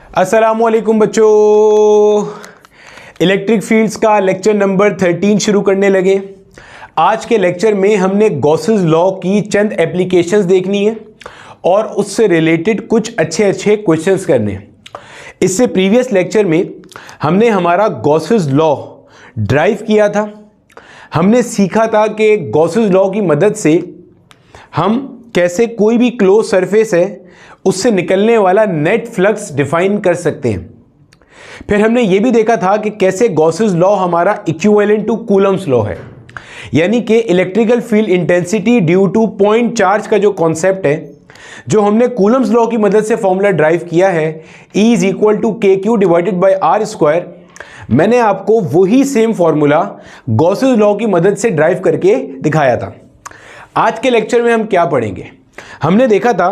अस्सलामुअलैकुम बच्चों, electric fields का लेक्चर नंबर 13 शुरू करने लगे। आज के लेक्चर में हमने गॉसेस लॉ की चंद एप्लीकेशंस देखनी है और उससे रिलेटेड कुछ अच्छे क्वेश्चंस करने हैं। इससे प्रीवियस लेक्चर में हमने हमारा गॉसेस लॉ ड्राइव किया था। हमने सीखा था कि गॉसेस लॉ की मदद से हम कैसे कोई भी क्लोज सरफेस है उससे निकलने वाला नेट फ्लक्स डिफाइन कर सकते हैं। फिर हमने ये भी देखा था कि कैसे गॉसेस लॉ हमारा इक्विवेलेंट टू कूलम्स लॉ है, यानी कि electrical field intensity due two point charge का जो कॉन्सेप्ट है, जो हमने कूलम्स लॉ की मदद से फॉर्मूला ड्राइव किया है, E is equal to k q divided by r square. मैंने आपको वही सेम फॉर्मूला गॉसेस लॉ की मदद से ड्राइव करके दिखाया था। आज के लेक्चर में हम क्या पढ़ेंगे? हमने देखा था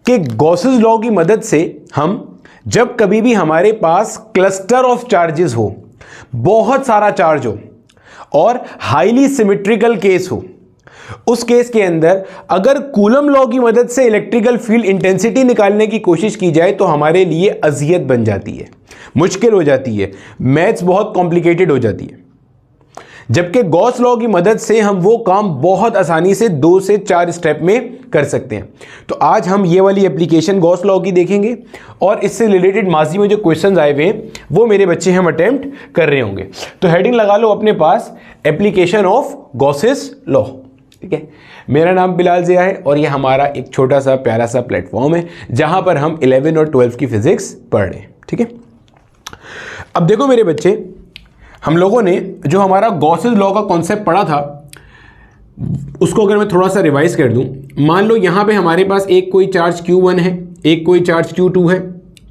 कि गॉसेस लॉ की मदद से हम जब कभी भी हमारे पास क्लस्टर ऑफ चार्जेस हो, बहुत सारा चार्ज हो और हाईली सिमेट्रिकल केस हो, उस केस के अंदर अगर कूलम लॉ की मदद से इलेक्ट्रिकल फील्ड इंटेंसिटी निकालने की कोशिश की जाए तो हमारे लिए अजियत बन जाती है, मुश्किल हो जाती है, मैथ्स बहुत कॉम्प्लिकेटेड हो जाती है। जबकि गॉस लॉ की मदद से हम वो काम बहुत आसानी से 2 से 4 स्टेप में कर सकते हैं। तो आज हम ये वाली एप्लीकेशन गॉस लॉ की देखेंगे और इससे रिलेटेड माजी में जो क्वेश्चंस आए हुए हैं वो मेरे बच्चे हम अटेम्प्ट कर रहे होंगे। तो हेडिंग लगा लो अपने पास, एप्लीकेशन ऑफ गॉसेस लॉ। ठीक है, मेरा नाम बिलाल ज़िया है और ये हमारा एक छोटा सा प्यारा सा प्लेटफॉर्म है जहां पर हम 11 और 12 की फिजिक्स पढ़ रहे हैं। ठीक है, अब देखो मेरे बच्चे, हम लोगों ने जो हमारा गॉसेस लॉ का कॉन्सेप्ट पढ़ा था उसको अगर मैं थोड़ा सा रिवाइज कर दूं, मान लो यहाँ पे हमारे पास एक कोई चार्ज Q1 है, एक कोई चार्ज Q2 है,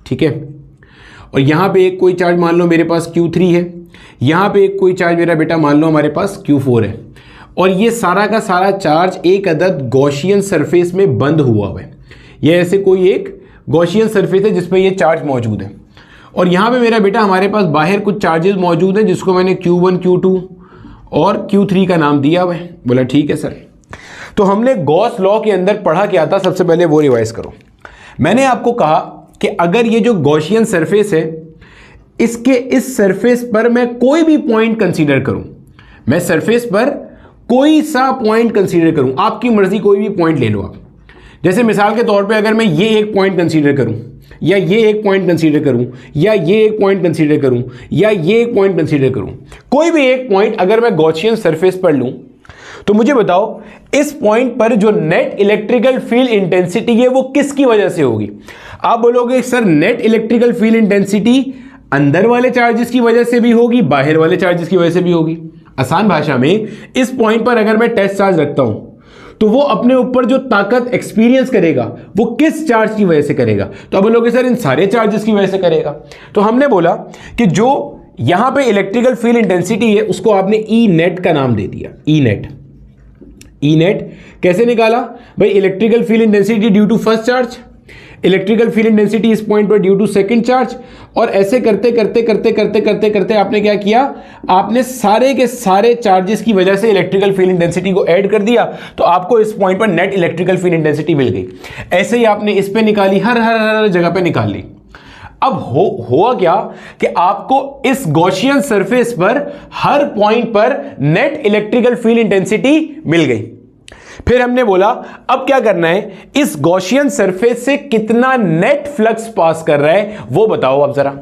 ठीक है, और यहाँ पे एक कोई चार्ज मान लो मेरे पास Q3 है, यहाँ पे एक कोई चार्ज मेरा बेटा मान लो हमारे पास Q4 है, और ये सारा का सारा चार्ज एक अदद गॉसियन सरफेस में बंद हुआ है। ये ऐसे कोई एक गॉसियन सरफेस है जिसमें ये चार्ज मौजूद है, और यहाँ पे मेरा बेटा हमारे पास बाहर कुछ चार्जेस मौजूद हैं जिसको मैंने Q1, Q2 और Q3 का नाम दिया हुआ है। बोला ठीक है सर। तो हमने गॉस लॉ के अंदर पढ़ा क्या था, सबसे पहले वो रिवाइज करो। मैंने आपको कहा कि अगर ये जो गॉसियन सरफेस है, इसके इस सरफेस पर मैं कोई भी पॉइंट कंसीडर करूं, मैं सरफेस पर कोई सा पॉइंट कंसीडर करूं, आपकी मर्जी कोई भी पॉइंट ले लो आप। जैसे मिसाल के तौर पे अगर मैं ये एक पॉइंट कंसीडर करूं, या ये एक पॉइंट कंसीडर करूं, या ये एक पॉइंट कंसीडर करूं, या ये एक पॉइंट कंसीडर करूं, कोई भी एक पॉइंट अगर मैं गॉसियन सरफेस पर लूं, तो मुझे बताओ इस पॉइंट पर जो नेट इलेक्ट्रिकल फील्ड इंटेंसिटी है वो किसकी वजह से होगी? आप बोलोगे sir net electrical field intensity अंदर वाले चार्जेस की वजह से भी होगी, बाहर वाले चार्जेस की वजह से भी होगी। आसान भाषा में, इस पॉइंट पर अगर मैं टेस्ट चार्ज रखता हूं तो वो अपने ऊपर जो ताकत एक्सपीरियंस करेगा वो किस चार्ज की वजह से करेगा? तो अब बोलोगे सर इन सारे चार्जेस की वजह से करेगा। तो हमने बोला कि जो यहां पे इलेक्ट्रिकल फील्ड इंटेंसिटी है उसको आपने ई नेट का नाम दे दिया। ई नेट, ई नेट कैसे निकाला भाई? Electrical field intensity due to first charge, electrical field intensity इस पॉइंट पर ड्यू टू सेकंड चार्ज, और ऐसे करते करते करते करते करते करते आपने क्या किया? आपने सारे के सारे चार्जेस की वजह से इलेक्ट्रिकल फील्ड इंटेंसिटी को ऐड कर दिया, तो आपको इस पॉइंट पर नेट इलेक्ट्रिकल फील्ड इंटेंसिटी मिल गई। ऐसे ही आपने इस पे निकाली, हर जगह पे निकाल ली। अब हुआ क्या कि आपको इस गॉसियन सरफेस पर हर पॉइंट पर नेट इलेक्ट्रिकल फील्ड इंटेंसिटी मिल गई। फिर हमने बोला अब क्या करना है, इस गॉसियन सरफेस से कितना नेट फ्लक्स पास कर रहा है वो बताओ आप जरा।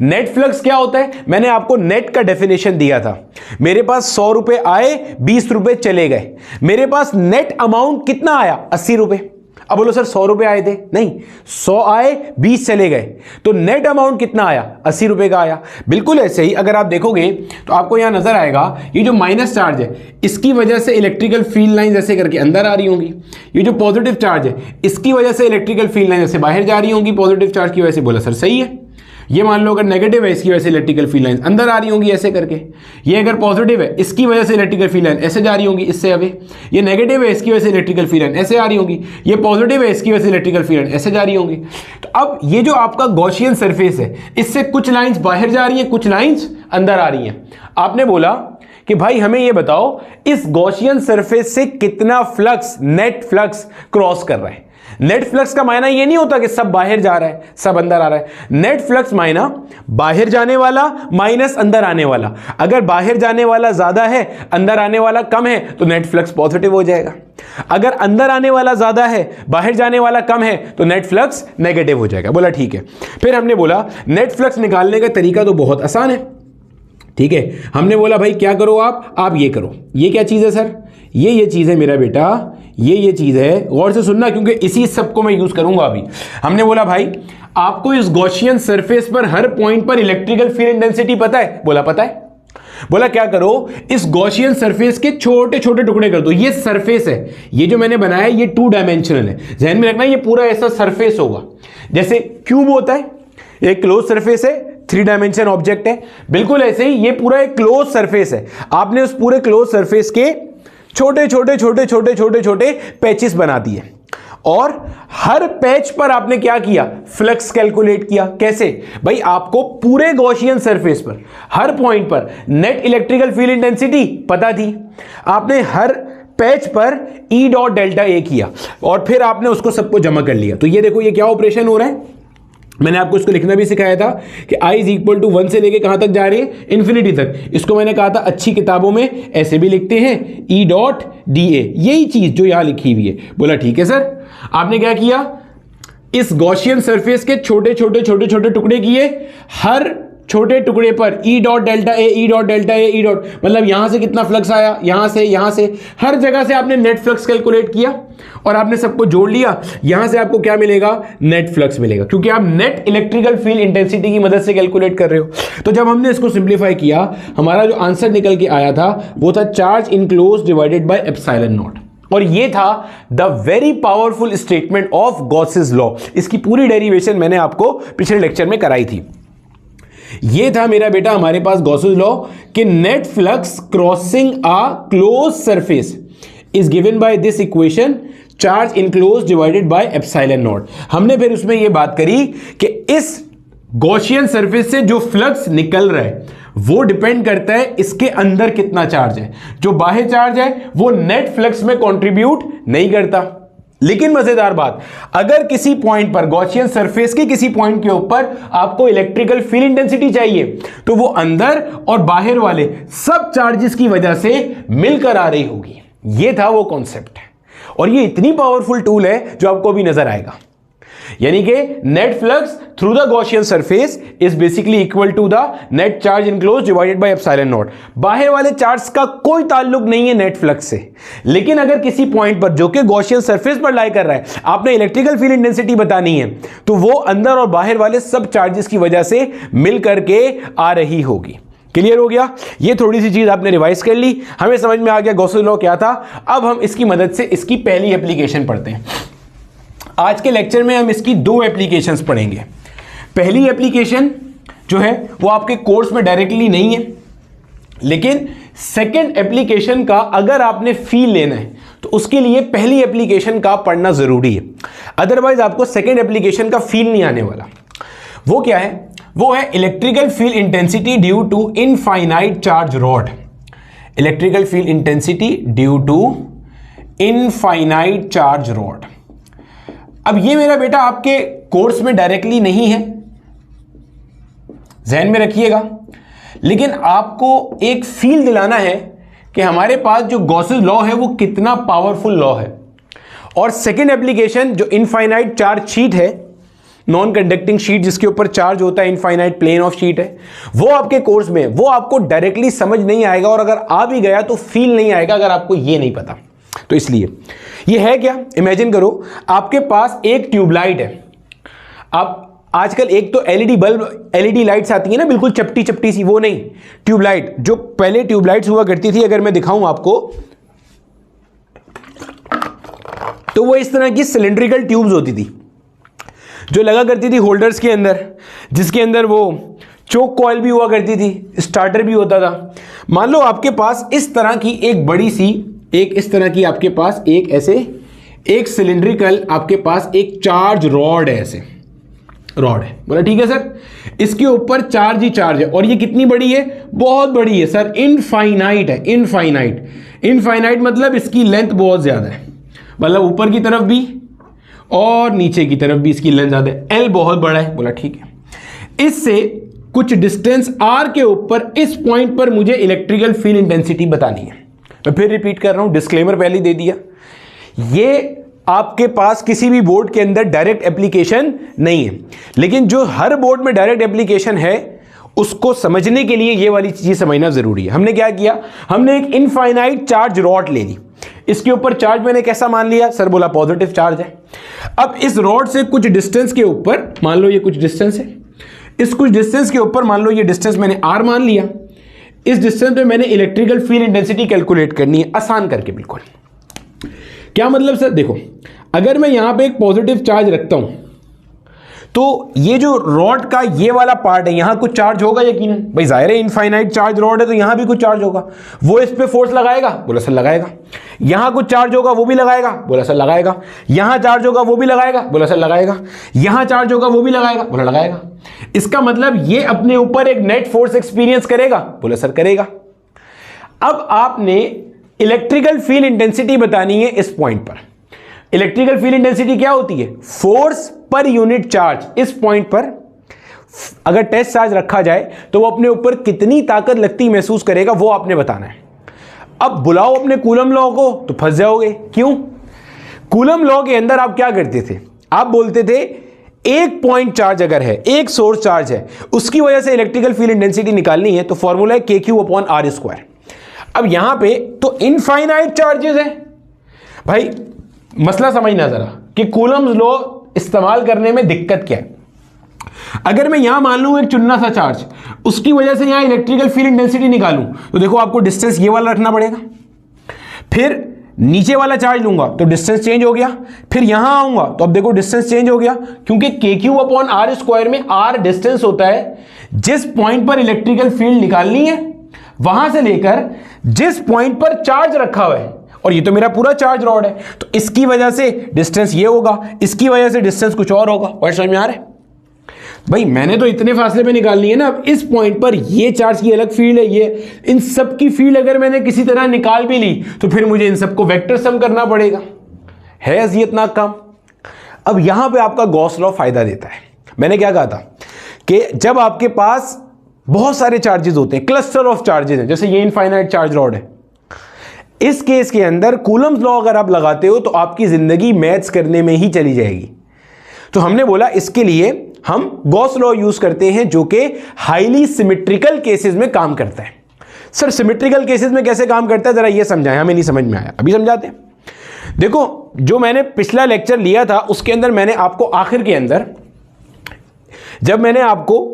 नेट फ्लक्स क्या होता है? मैंने आपको नेट का डेफिनेशन दिया था। मेरे पास 100 रुपए आए, 20 रुपए चले गए, मेरे पास नेट अमाउंट कितना आया? 80 रुपए। अब बोलो सर 100 रुपए आए थे? नहीं, 100 आए, 20 चले गए, तो नेट अमाउंट कितना आया? 80 रुपए का आया। बिल्कुल ऐसे ही अगर आप देखोगे तो आपको यहां नजर आएगा ये जो माइनस चार्ज है इसकी वजह से इलेक्ट्रिकल फील्ड लाइन ऐसे करके अंदर आ रही होंगी, ये जो पॉजिटिव चार्ज है इसकी वजह से इलेक्ट्रिकल फील्ड लाइन ऐसे बाहर जा रही होंगी पॉजिटिव चार्ज की वजह से। बोला सर सही है। ये मान लो अगर नेगेटिव है इसकी वजह से इलेक्ट्रिकल फील्ड लाइन अंदर आ रही होंगी ऐसे करके, ये अगर पॉजिटिव है इसकी वजह से इलेक्ट्रिकल फील्ड लाइन ऐसे जा रही होंगी इससे अवे, ये नेगेटिव है इसकी वजह से इलेक्ट्रिकल फील्ड लाइन ऐसे आ रही होंगी, ये पॉजिटिव है इसकी वजह से इलेक्ट्रिकल फील्ड लाइन ऐसे जा रही होंगी। तो अब ये जो आपका गॉसियन सरफेस है इससे कुछ लाइंस बाहर जा रही है, कुछ लाइंस अंदर आ रही हैं। आपने बोला कि भाई हमें ये बताओ इस गॉसियन सरफेस से कितना फ्लक्स, नेट फ्लक्स क्रॉस कर रहा है। नेट फ्लक्स का मायना ये नहीं होता कि सब बाहर जा रहा है सब अंदर आ रहा है। नेट फ्लक्स मायना बाहर जाने वाला माइनस अंदर आने वाला। अगर बाहर जाने वाला ज्यादा है अंदर आने वाला कम है तो नेट फ्लक्स पॉजिटिव हो जाएगा। अगर अंदर आने वाला ज्यादा है बाहर जाने वाला कम है तो नेट फ्लक्स नेगेटिव हो जाएगा। बोला ठीक है। फिर हमने बोला नेट फ्लक्स निकालने का तरीका तो बहुत आसान है। ठीक है, हमने बोला भाई क्या करो आप ये करो। ये क्या चीज है सर? ये चीज है मेरा बेटा, ये चीज है। गौर से सुनना क्योंकि इसी सब को मैं यूज करूंगा अभी। हमने बोला भाई आपको इस गॉसियन सरफेस पर हर पॉइंट पर इलेक्ट्रिकल फील्ड इंटेंसिटी पता है? बोला पता है। बोला क्या करो, इस गॉसियन सरफेस के छोटे छोटे टुकड़े कर दो। ये सरफेस है, ये जो मैंने बनाया ये 2 डायमेंशनल है। ध्यान में रखना ये पूरा ऐसा सरफेस होगा जैसे क्यूब होता है, एक क्लोज सरफेस है, 3 डायमेंशन ऑब्जेक्ट है। बिल्कुल ऐसे ही ये पूरा एक क्लोज सरफेस है। आपने उस पूरे क्लोज सरफेस के छोटे छोटे छोटे छोटे छोटे छोटे पैचेस बना दिए और हर पैच पर आपने क्या किया? फ्लक्स कैलकुलेट किया। कैसे भाई? आपको पूरे गॉसियन सरफेस पर हर पॉइंट पर नेट इलेक्ट्रिकल फील्ड इंटेंसिटी पता थी। आपने हर पैच पर E डॉट डेल्टा ए किया और फिर आपने उसको सबको जमा कर लिया। तो ये देखो ये क्या ऑपरेशन हो रहा है। मैंने आपको इसको लिखना भी सिखाया था कि I इज इक्वल टू 1 से लेके कहां तक जा रही है? इन्फिनिटी तक। इसको मैंने कहा था अच्छी किताबों में ऐसे भी लिखते हैं E डॉट डी ए, यही चीज जो यहां लिखी हुई है। बोला ठीक है सर। आपने क्या किया? इस गॉसियन सरफेस के छोटे छोटे छोटे छोटे टुकड़े किए, हर छोटे टुकड़े पर E dot delta A, E dot delta A, E dot, मतलब यहां से कितना फ्लक्स आया, यहां से हर जगह से आपने नेट फ्लक्स कैलकुलेट किया और आपने सबको जोड़ लिया। यहां से आपको क्या मिलेगा? नेट फ्लक्स मिलेगा, क्योंकि आप नेट इलेक्ट्रिकल फील्ड इंटेंसिटी की मदद से कैलकुलेट कर रहे हो। तो जब हमने इसको सिंप्लीफाई किया, हमारा जो आंसर निकल के आया था वो था charge enclose divided by epsilon naught. और ये था the very powerful statement of Gauss's law. इसकी पूरी डेरिवेशन मैंने आपको पिछले लेक्चर में कराई थी। ये था मेरा बेटा हमारे पास गॉसेस लॉ कि net flux crossing a close surface is given by this equation charge enclose divided by epsilon not. हमने फिर उसमें यह बात करी कि इस गॉसियन सरफेस से जो फ्लक्स निकल रहा है वो डिपेंड करता है इसके अंदर कितना चार्ज है। जो बाहर चार्ज है वो नेट फ्लक्स में कंट्रीब्यूट नहीं करता। लेकिन मजेदार बात, अगर किसी पॉइंट पर गॉसियन सरफेस के किसी पॉइंट के ऊपर आपको इलेक्ट्रिकल फील्ड इंटेंसिटी चाहिए तो वो अंदर और बाहर वाले सब चार्जेस की वजह से मिलकर आ रही होगी। ये था वो कॉन्सेप्ट है और ये इतनी पावरफुल टूल है जो आपको भी नजर आएगा। यानी कि net flux through the Gaussian surface is basically equal to the net charge enclose divided by epsilon naught. बाहर वाले चार्ज का कोई ताल्लुक नहीं है नेट फ्लक्स से। लेकिन अगर किसी पॉइंट पर जो कि गॉसियन सरफेस पर लाई कर रहा है आपने इलेक्ट्रिकल फील्ड इंटेंसिटी बतानी है तो वो अंदर और बाहर वाले सब चार्जेस की वजह से मिल करके आ रही होगी। क्लियर हो गया? ये थोड़ी सी चीज आपने रिवाइज कर ली, हमें समझ में आ गया गॉसेस लॉ क्या था। अब हम इसकी मदद से इसकी पहली एप्लीकेशन पढ़ते हैं। आज के लेक्चर में हम इसकी 2 एप्लीकेशंस पढ़ेंगे। पहली एप्लीकेशन जो है वो आपके कोर्स में डायरेक्टली नहीं है, लेकिन सेकंड एप्लीकेशन का अगर आपने फील लेना है तो उसके लिए पहली एप्लीकेशन का पढ़ना जरूरी है। अदरवाइज आपको सेकंड एप्लीकेशन का फील नहीं आने वाला। वो क्या है? वो है electrical field intensity due to infinite charge rod. Electrical field intensity due to infinite charge rod. अब ये मेरा बेटा आपके कोर्स में डायरेक्टली नहीं है, ध्यान में रखिएगा, लेकिन आपको एक फील दिलाना है कि हमारे पास जो गॉसेस लॉ है वो कितना पावरफुल लॉ है। और सेकंड एप्लीकेशन जो इनफाइनाइट चार्ज शीट है, नॉन कंडक्टिंग शीट जिसके ऊपर चार्ज होता है, इनफाइनाइट प्लेन ऑफ शीट है, वो आपके कोर्स में वो आपको डायरेक्टली समझ नहीं आएगा और अगर आ भी गया तो फील नहीं आएगा अगर आपको ये नहीं पता। तो इसलिए ये है क्या? इमेजिन करो आपके पास एक ट्यूबलाइट है। आप आजकल एक तो एलईडी बल्ब, एलईडी लाइट्स आती है ना, बिल्कुल चपटी चपटी सी, वो नहीं, ट्यूबलाइट। जो पहले ट्यूबलाइट्स हुआ करती थी, अगर मैं दिखाऊं आपको तो वो इस तरह की सिलेंड्रिकल ट्यूब्स होती थी जो लगा करती थी होल्डर्स के अंदर, जिसके अंदर वो चोक कॉइल भी हुआ करती थी, स्टार्टर भी होता था। मान लो आपके पास इस तरह की एक बड़ी सी, एक इस तरह की आपके पास एक ऐसे एक सिलेंड्रिकल आपके पास एक चार्ज रॉड है, ऐसे रॉड है। बोला ठीक है सर, इसके ऊपर चार्ज ही चार्ज है और ये कितनी बड़ी है? बहुत बड़ी है सर, इनफाइनाइट है। इनफाइनाइट, इनफाइनाइट मतलब इसकी लेंथ बहुत ज्यादा है, मतलब ऊपर की तरफ भी और नीचे की तरफ भी इसकी लेंथ ज़्यादा है, एल बहुत बड़ा है। बोला ठीक है, इससे कुछ डिस्टेंस आर के ऊपर इस पॉइंट पर मुझे इलेक्ट्रिकल फील्ड इंटेंसिटी बतानी है। मैं फिर रिपीट कर रहा हूं, डिस्क्लेमर पहले दे दिया, ये आपके पास किसी भी बोर्ड के अंदर डायरेक्ट एप्लीकेशन नहीं है, लेकिन जो हर बोर्ड में डायरेक्ट एप्लीकेशन है उसको समझने के लिए ये वाली चीज समझना जरूरी है। हमने क्या किया, हमने एक इनफाइनाइट चार्ज रॉड ले ली, इसके ऊपर चार्ज मैंने कैसा मान लिया, सर बोला पॉजिटिव चार्ज है। अब इस रॉड से कुछ डिस्टेंस के ऊपर, मान लो ये कुछ डिस्टेंस है, इस कुछ डिस्टेंस के ऊपर मान लो ये डिस्टेंस मैंने आर मान लिया, इस डिस्टेंस पे मैंने इलेक्ट्रिकल फील्ड इंटेंसिटी कैलकुलेट करनी है, आसान करके बिल्कुल। क्या मतलब सर, देखो अगर मैं यहां पे एक पॉजिटिव चार्ज रखता हूं तो ये जो रॉड का ये वाला पार्ट है यहां कुछ चार्ज होगा यकीनन, भाई जाहिर है इनफाइनाइट चार्ज रॉड है तो यहां भी कुछ चार्ज होगा, वो इस पे फोर्स लगाएगा, बोला सर लगाएगा। यहां कुछ चार्ज होगा वो भी लगाएगा, बोला सर लगाएगा। यहां चार्ज होगा वो भी लगाएगा, बोला सर लगाएगा। यहां चार्ज होगा वो भी लगाएगा, बोला लगाएगा। इसका मतलब ये अपने ऊपर एक नेट फोर्स एक्सपीरियंस करेगा, बोला सर करेगा। अब आपने इलेक्ट्रिकल फील्ड इंटेंसिटी बतानी है इस पॉइंट पर। इलेक्ट्रिकल फील्ड इंटेंसिटी क्या होती है, फोर्स पर यूनिट चार्ज। इस पॉइंट पर अगर टेस्ट चार्ज रखा जाए तो वो अपने ऊपर कितनी ताकत लगती महसूस करेगा वो आपने बताना है। अब बुलाओ अपने कूलम लॉ को तो फंस जाओगे। क्यों, कूलम लॉ के अंदर आप क्या करते थे, आप बोलते थे एक पॉइंट चार्ज अगर है, एक सोर्स चार्ज है, उसकी वजह से इलेक्ट्रिकल फील्ड इंटेंसिटी निकालनी है तो फॉर्मूला है KQ/R²। अब यहां पे तो इनफाइनाइट चार्जेस है, भाई मसला समझना जरा कि कूलम्स लॉ इस्तेमाल करने में दिक्कत क्या है। अगर मैं यहां मान लूं एक चुन्ना सा चार्ज, उसकी वजह से यहां इलेक्ट्रिकल फील्ड इंटेंसिटी निकालूं तो देखो आपको डिस्टेंस ये वाला रखना पड़ेगा, फिर नीचे वाला चार्ज लूंगा तो डिस्टेंस चेंज हो गया, फिर यहां आऊंगा तो अब देखो डिस्टेंस चेंज हो गया, क्योंकि KQ/R² में R डिस्टेंस होता है जिस पॉइंट पर इलेक्ट्रिकल फील्ड निकालनी है वहां से लेकर जिस पॉइंट पर चार्ज रखा हुआ है, और ये तो मेरा पूरा चार्ज रॉड है तो इसकी वजह से डिस्टेंस ये होगा, इसकी वजह से डिस्टेंस कुछ और होगा। और समझ में आ रहा है भाई, मैंने तो इतने फासले पे निकालनी है ना। अब इस पॉइंट पर ये चार्ज की अलग फील्ड है, ये इन सब की फील्ड अगर मैंने किसी तरह निकाल भी ली तो फिर मुझे इन सबको वेक्टर सम करना पड़ेगा, है अजियतनाक काम। अब यहां पे आपका गॉस लॉ फायदा देता है। मैंने क्या कहा था कि जब आपके पास बहुत सारे चार्जेस होते हैं, क्लस्टर ऑफ चार्जेस हैं, जैसे ये इनफाइनाइट चार्ज रॉड है, इस केस के अंदर कूलम्स लॉ अगर आप लगाते हो तो आपकी जिंदगी मैथ्स करने में ही चली जाएगी। तो हमने बोला इसके लिए हम गॉस लॉ यूज करते हैं जो कि हाईली सिमेट्रिकल केसेस में काम करता है। सर सिमेट्रिकल केसेस में कैसे काम करता है जरा ये समझाएं, हमें नहीं समझ में आया, अभी समझाते हैं। देखो जो मैंने पिछला लेक्चर लिया था उसके अंदर मैंने आपको आखिर के अंदर जब मैंने आपको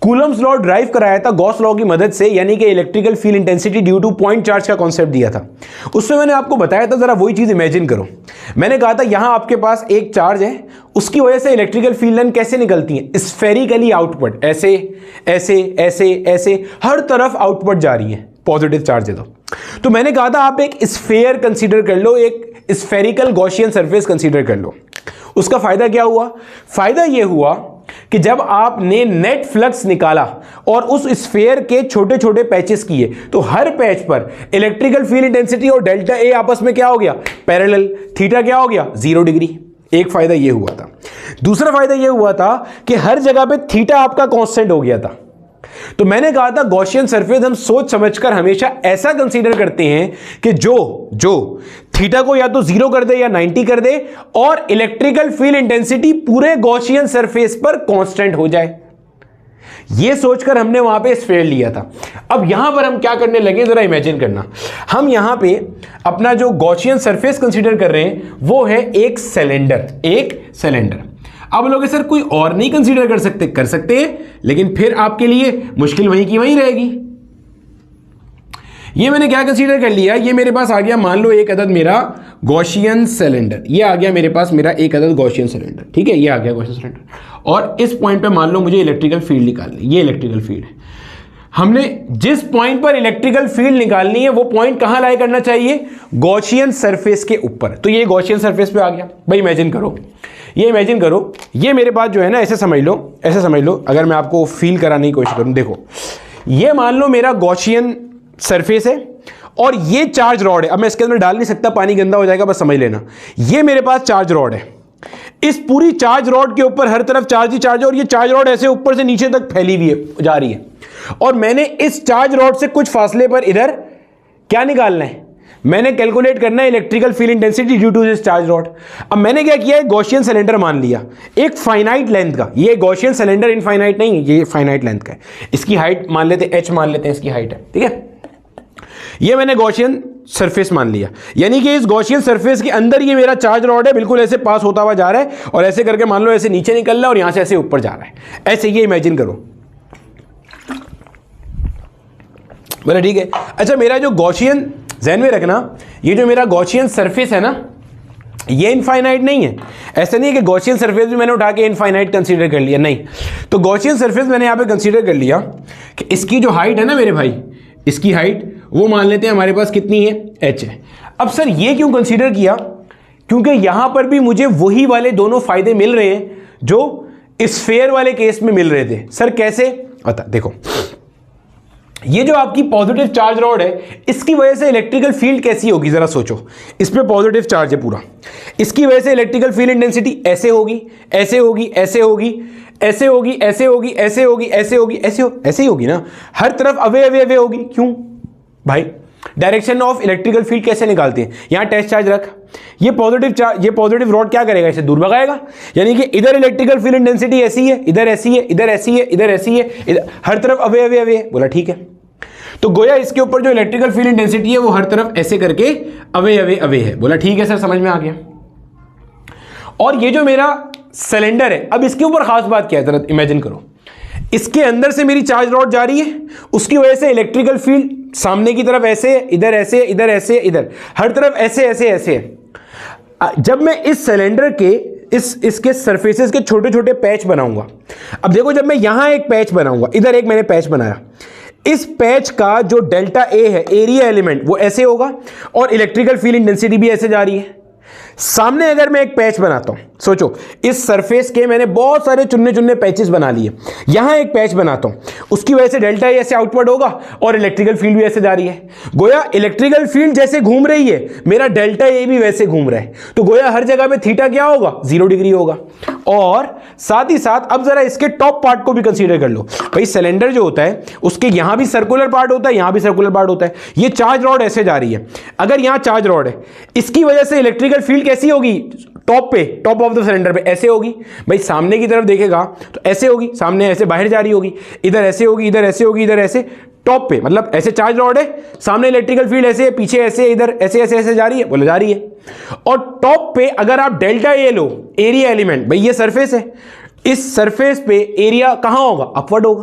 कूलम्स लॉ ड्राइव कराया था गॉस लॉ की मदद से, यानी कि electrical field intensity due two point charge का कॉन्सेप्ट दिया था, उसमें मैंने आपको बताया था जरा वही चीज इमेजिन करो। मैंने कहा था यहां आपके पास एक चार्ज है, उसकी वजह से इलेक्ट्रिकल फील्ड लाइन कैसे निकलती है, स्फेरिकली आउटवर्ड, ऐसे ऐसे ऐसे ऐसे हर तरफ आउटवर्ड जा रही है, पॉजिटिव चार्ज है तो मैंने कहा था आप एक स्फेयर कंसीडर कर लो, एक स्फेरिकल गॉसियन सरफेस कंसीडर कर लो। उसका फायदा क्या हुआ, फायदा यह हुआ कि जब आपने नेट फ्लक्स निकाला और उस स्फेयर के छोटे छोटे पैचेस किए तो हर पैच पर इलेक्ट्रिकल फील्ड इंटेंसिटी और डेल्टा ए आपस में क्या हो गया, पैरेलल, थीटा क्या हो गया 0 डिग्री। एक फायदा यह हुआ था। दूसरा फायदा यह हुआ था कि हर जगह पे थीटा आपका कांस्टेंट हो गया था। तो मैंने कहा था गॉसियन सरफेस हम सोच समझकर हमेशा ऐसा कंसीडर करते हैं कि जो थीटा को या तो 0 कर दे या 90 कर दे और इलेक्ट्रिकल फील्ड इंटेंसिटी पूरे गॉसियन सरफेस पर कांस्टेंट हो जाए। यह सोचकर हमने वहां पे स्फेयर लिया था। अब यहां पर हम क्या करने लगे जरा इमेजिन करना, हम यहां पे अपना जो गॉसियन सरफेस कंसीडर कर रहे हैं वो है एक सिलेंडर। अब लोग सर कोई और नहीं कंसीडर कर सकते हैं, लेकिन फिर आपके लिए मुश्किल वहीं की वहीं रहेगी। ये मैंने क्या कंसीडर कर लिया, ये मेरे पास आ गया मान लो एक अदद मेरा गॉसियन सिलेंडर, ये आ गया मेरे पास मेरा एक अदद गॉसियन सिलेंडर, ठीक है, ये आ गया गॉसियन सिलेंडर। और इस पॉइंट पे मान लो मुझे इलेक्ट्रिकल फील्ड निकालनी, ये इलेक्ट्रिकल फील्ड है। हमने जिस पॉइंट पर इलेक्ट्रिकल फील्ड निकालनी है वो पॉइंट कहां लाई करना चाहिए, गॉसियन सरफेस के ऊपर। तो ये गॉसियन सरफेस पे आ गया। भाई इमेजिन करो, ये इमेजिन करो, ये मेरे पास जो है ना ऐसे समझ लो, अगर मैं आपको फील कराने की कोशिश करूं, देखो ये मान लो मेरा गॉसियन सरफेस है और ये चार्ज रॉड है। अब मैं इसके अंदर डाल नहीं सकता, पानी गंदा हो जाएगा, बस समझ लेना। ये मेरे पास चार्ज रॉड है, इस पूरी चार्ज रॉड के ऊपर हर तरफ चार्ज ही चार्ज है और ये चार्ज रॉड ऐसे ऊपर से नीचे तक फैली हुई है, जा रही है। और मैंने इस चार्ज रॉड से कुछ फासले पर इधर क्या निकालना है, मैंने कैलकुलेट करना है electrical field intensity due to this charge rod. अब मैंने क्या किया, एक गॉसियन सिलेंडर मान लिया, एक फाइनाइट लेंथ का। ये गॉसियन सिलेंडर इनफाइनाइट नहीं है, ये फाइनाइट लेंथ का है। इसकी हाइट मान लेते हैं h मान लेते हैं, इसकी हाइट है, ठीक है। ये मैंने गॉसियन सरफेस मान लिया, यानी कि इस गॉसियन सरफेस के अंदर ये मेरा चार्ज रॉड है, बिल्कुल ऐसे पास होता हुआ जा रहा है और ऐसे करके मान लो ऐसे नीचे निकल रहा है और यहां से ऐसे ऊपर जा रहा है, ऐसे ये इमेजिन करो, बोले ठीक है। अच्छा, मेरा जो गॉसियन, ध्यान में रखना, ये जो मेरा गॉसियन सरफेस है ना, ये इनफाइनाइट नहीं है। ऐसा नहीं है कि गॉसियन सरफेस भी मैंने उठा के इनफाइनाइट कंसीडर कर लिया, नहीं। तो गॉसियन सरफेस मैंने यहां पे कंसीडर कर लिया कि इसकी जो हाइट है ना मेरे भाई, इसकी हाइट वो मान लेते हैं हमारे पास कितनी है, h है। अब सर ये क्यों कंसीडर किया, क्योंकि यहां पर भी मुझे वही वाले दोनों फायदे मिल रहे हैं जो स्फेयर वाले केस में मिल रहे थे। सर कैसे, बता, देखो ये जो आपकी पॉजिटिव चार्ज रॉड है, इसकी वजह से इलेक्ट्रिकल फील्ड कैसी होगी जरा सोचो। इस पे पॉजिटिव चार्ज है पूरा, इसकी वजह से इलेक्ट्रिकल फील्ड इंटेंसिटी ऐसे होगी, ऐसे होगी, ऐसे होगी, ऐसे होगी, ऐसे होगी, ऐसे होगी, ऐसे होगी, ऐसे ही होगी ना, हर तरफ अवे अवे अवे होगी। क्यों भाई, डायरेक्शन ऑफ इलेक्ट्रिकल फील्ड कैसे निकालते हैं, यहां टेस्ट चार्ज रख, ये पॉजिटिव चार्ज, ये पॉजिटिव रॉड क्या करेगा, इसे दूर भगाएगा, यानी कि इधर इलेक्ट्रिकल फील्ड इंटेंसिटी ऐसी है, इधर ऐसी है, इधर ऐसी है, इधर ऐसी है, इधर हर तरफ अवे अवे अवे है। बोला ठीक है, तो गोया इसके ऊपर जो इलेक्ट्रिकल फील्ड इंटेंसिटी है वो हर तरफ ऐसे करके अवे अवे अवे है। बोला ठीक है सर, समझ में आ गया। और ये जो मेरा सिलेंडर है, अब इसके ऊपर खास बात क्या है, जरा इमेजिन करो, इसके अंदर से मेरी चार्ज रॉड जा रही है, उसकी वजह से इलेक्ट्रिकल फील्ड सामने की तरफ ऐसे है, इधर ऐसे, इधर ऐसे, इधर हर तरफ ऐसे ऐसे ऐसे है। जब मैं इस सिलेंडर के इसके सरफेसेस के छोटे छोटे पैच बनाऊंगा, अब देखो जब मैं यहां एक पैच बनाऊंगा, इधर एक मैंने पैच बनाया, इस पैच का जो डेल्टा ए है, एरिया एलिमेंट, वो ऐसे होगा और इलेक्ट्रिकल फील्ड इंटेंसिटी भी ऐसे जा रही है। सामने अगर मैं एक पैच बनाता हूं, सोचो इस सरफेस के मैंने बहुत सारे चुन्ने चुन्ने पैचेस बना लिए, यहां एक पैच बनाता हूं, उसकी वजह से डेल्टा ए ऐसे आउटवर्ड होगा और इलेक्ट्रिकल फील्ड भी ऐसे जा रही है। गोया इलेक्ट्रिकल फील्ड जैसे घूम रही है, मेरा डेल्टा ए भी वैसे घूम रहा है, तो गोया हर जगह पे थीटा क्या होगा, 0 डिग्री होगा। और साथ ही साथ अब जरा इसके टॉप पार्ट को भी कंसीडर कर लो भाई, सिलेंडर जो होता है उसके यहां भी सर्कुलर पार्ट होता है, यहां भी सर्कुलर पार्ट होता है। ये चार्ज रॉड ऐसे जा रही है, अगर यहां चार्ज रॉड है, इसकी वजह से इलेक्ट्रिकल फील्ड कैसी होगी, टॉप पे, टॉप ऑफ द सिलेंडर पे ऐसे होगी। भाई सामने की तरफ देखेगा तो ऐसे होगी, सामने ऐसे बाहर जा रही होगी, इधर ऐसे होगी, इधर ऐसे होगी, इधर ऐसे, टॉप पे मतलब ऐसे चार्ज रॉड है, सामने इलेक्ट्रिकल फील्ड ऐसे है, पीछे ऐसे, इधर ऐसे ऐसे ऐसे जा रही है, बोले जा रही है। और टॉप पे अगर आप delta A low, area element, भाई ये सरफेस है, इस सरफेस पे एरिया कहां होगा, अपवर्ड होगा।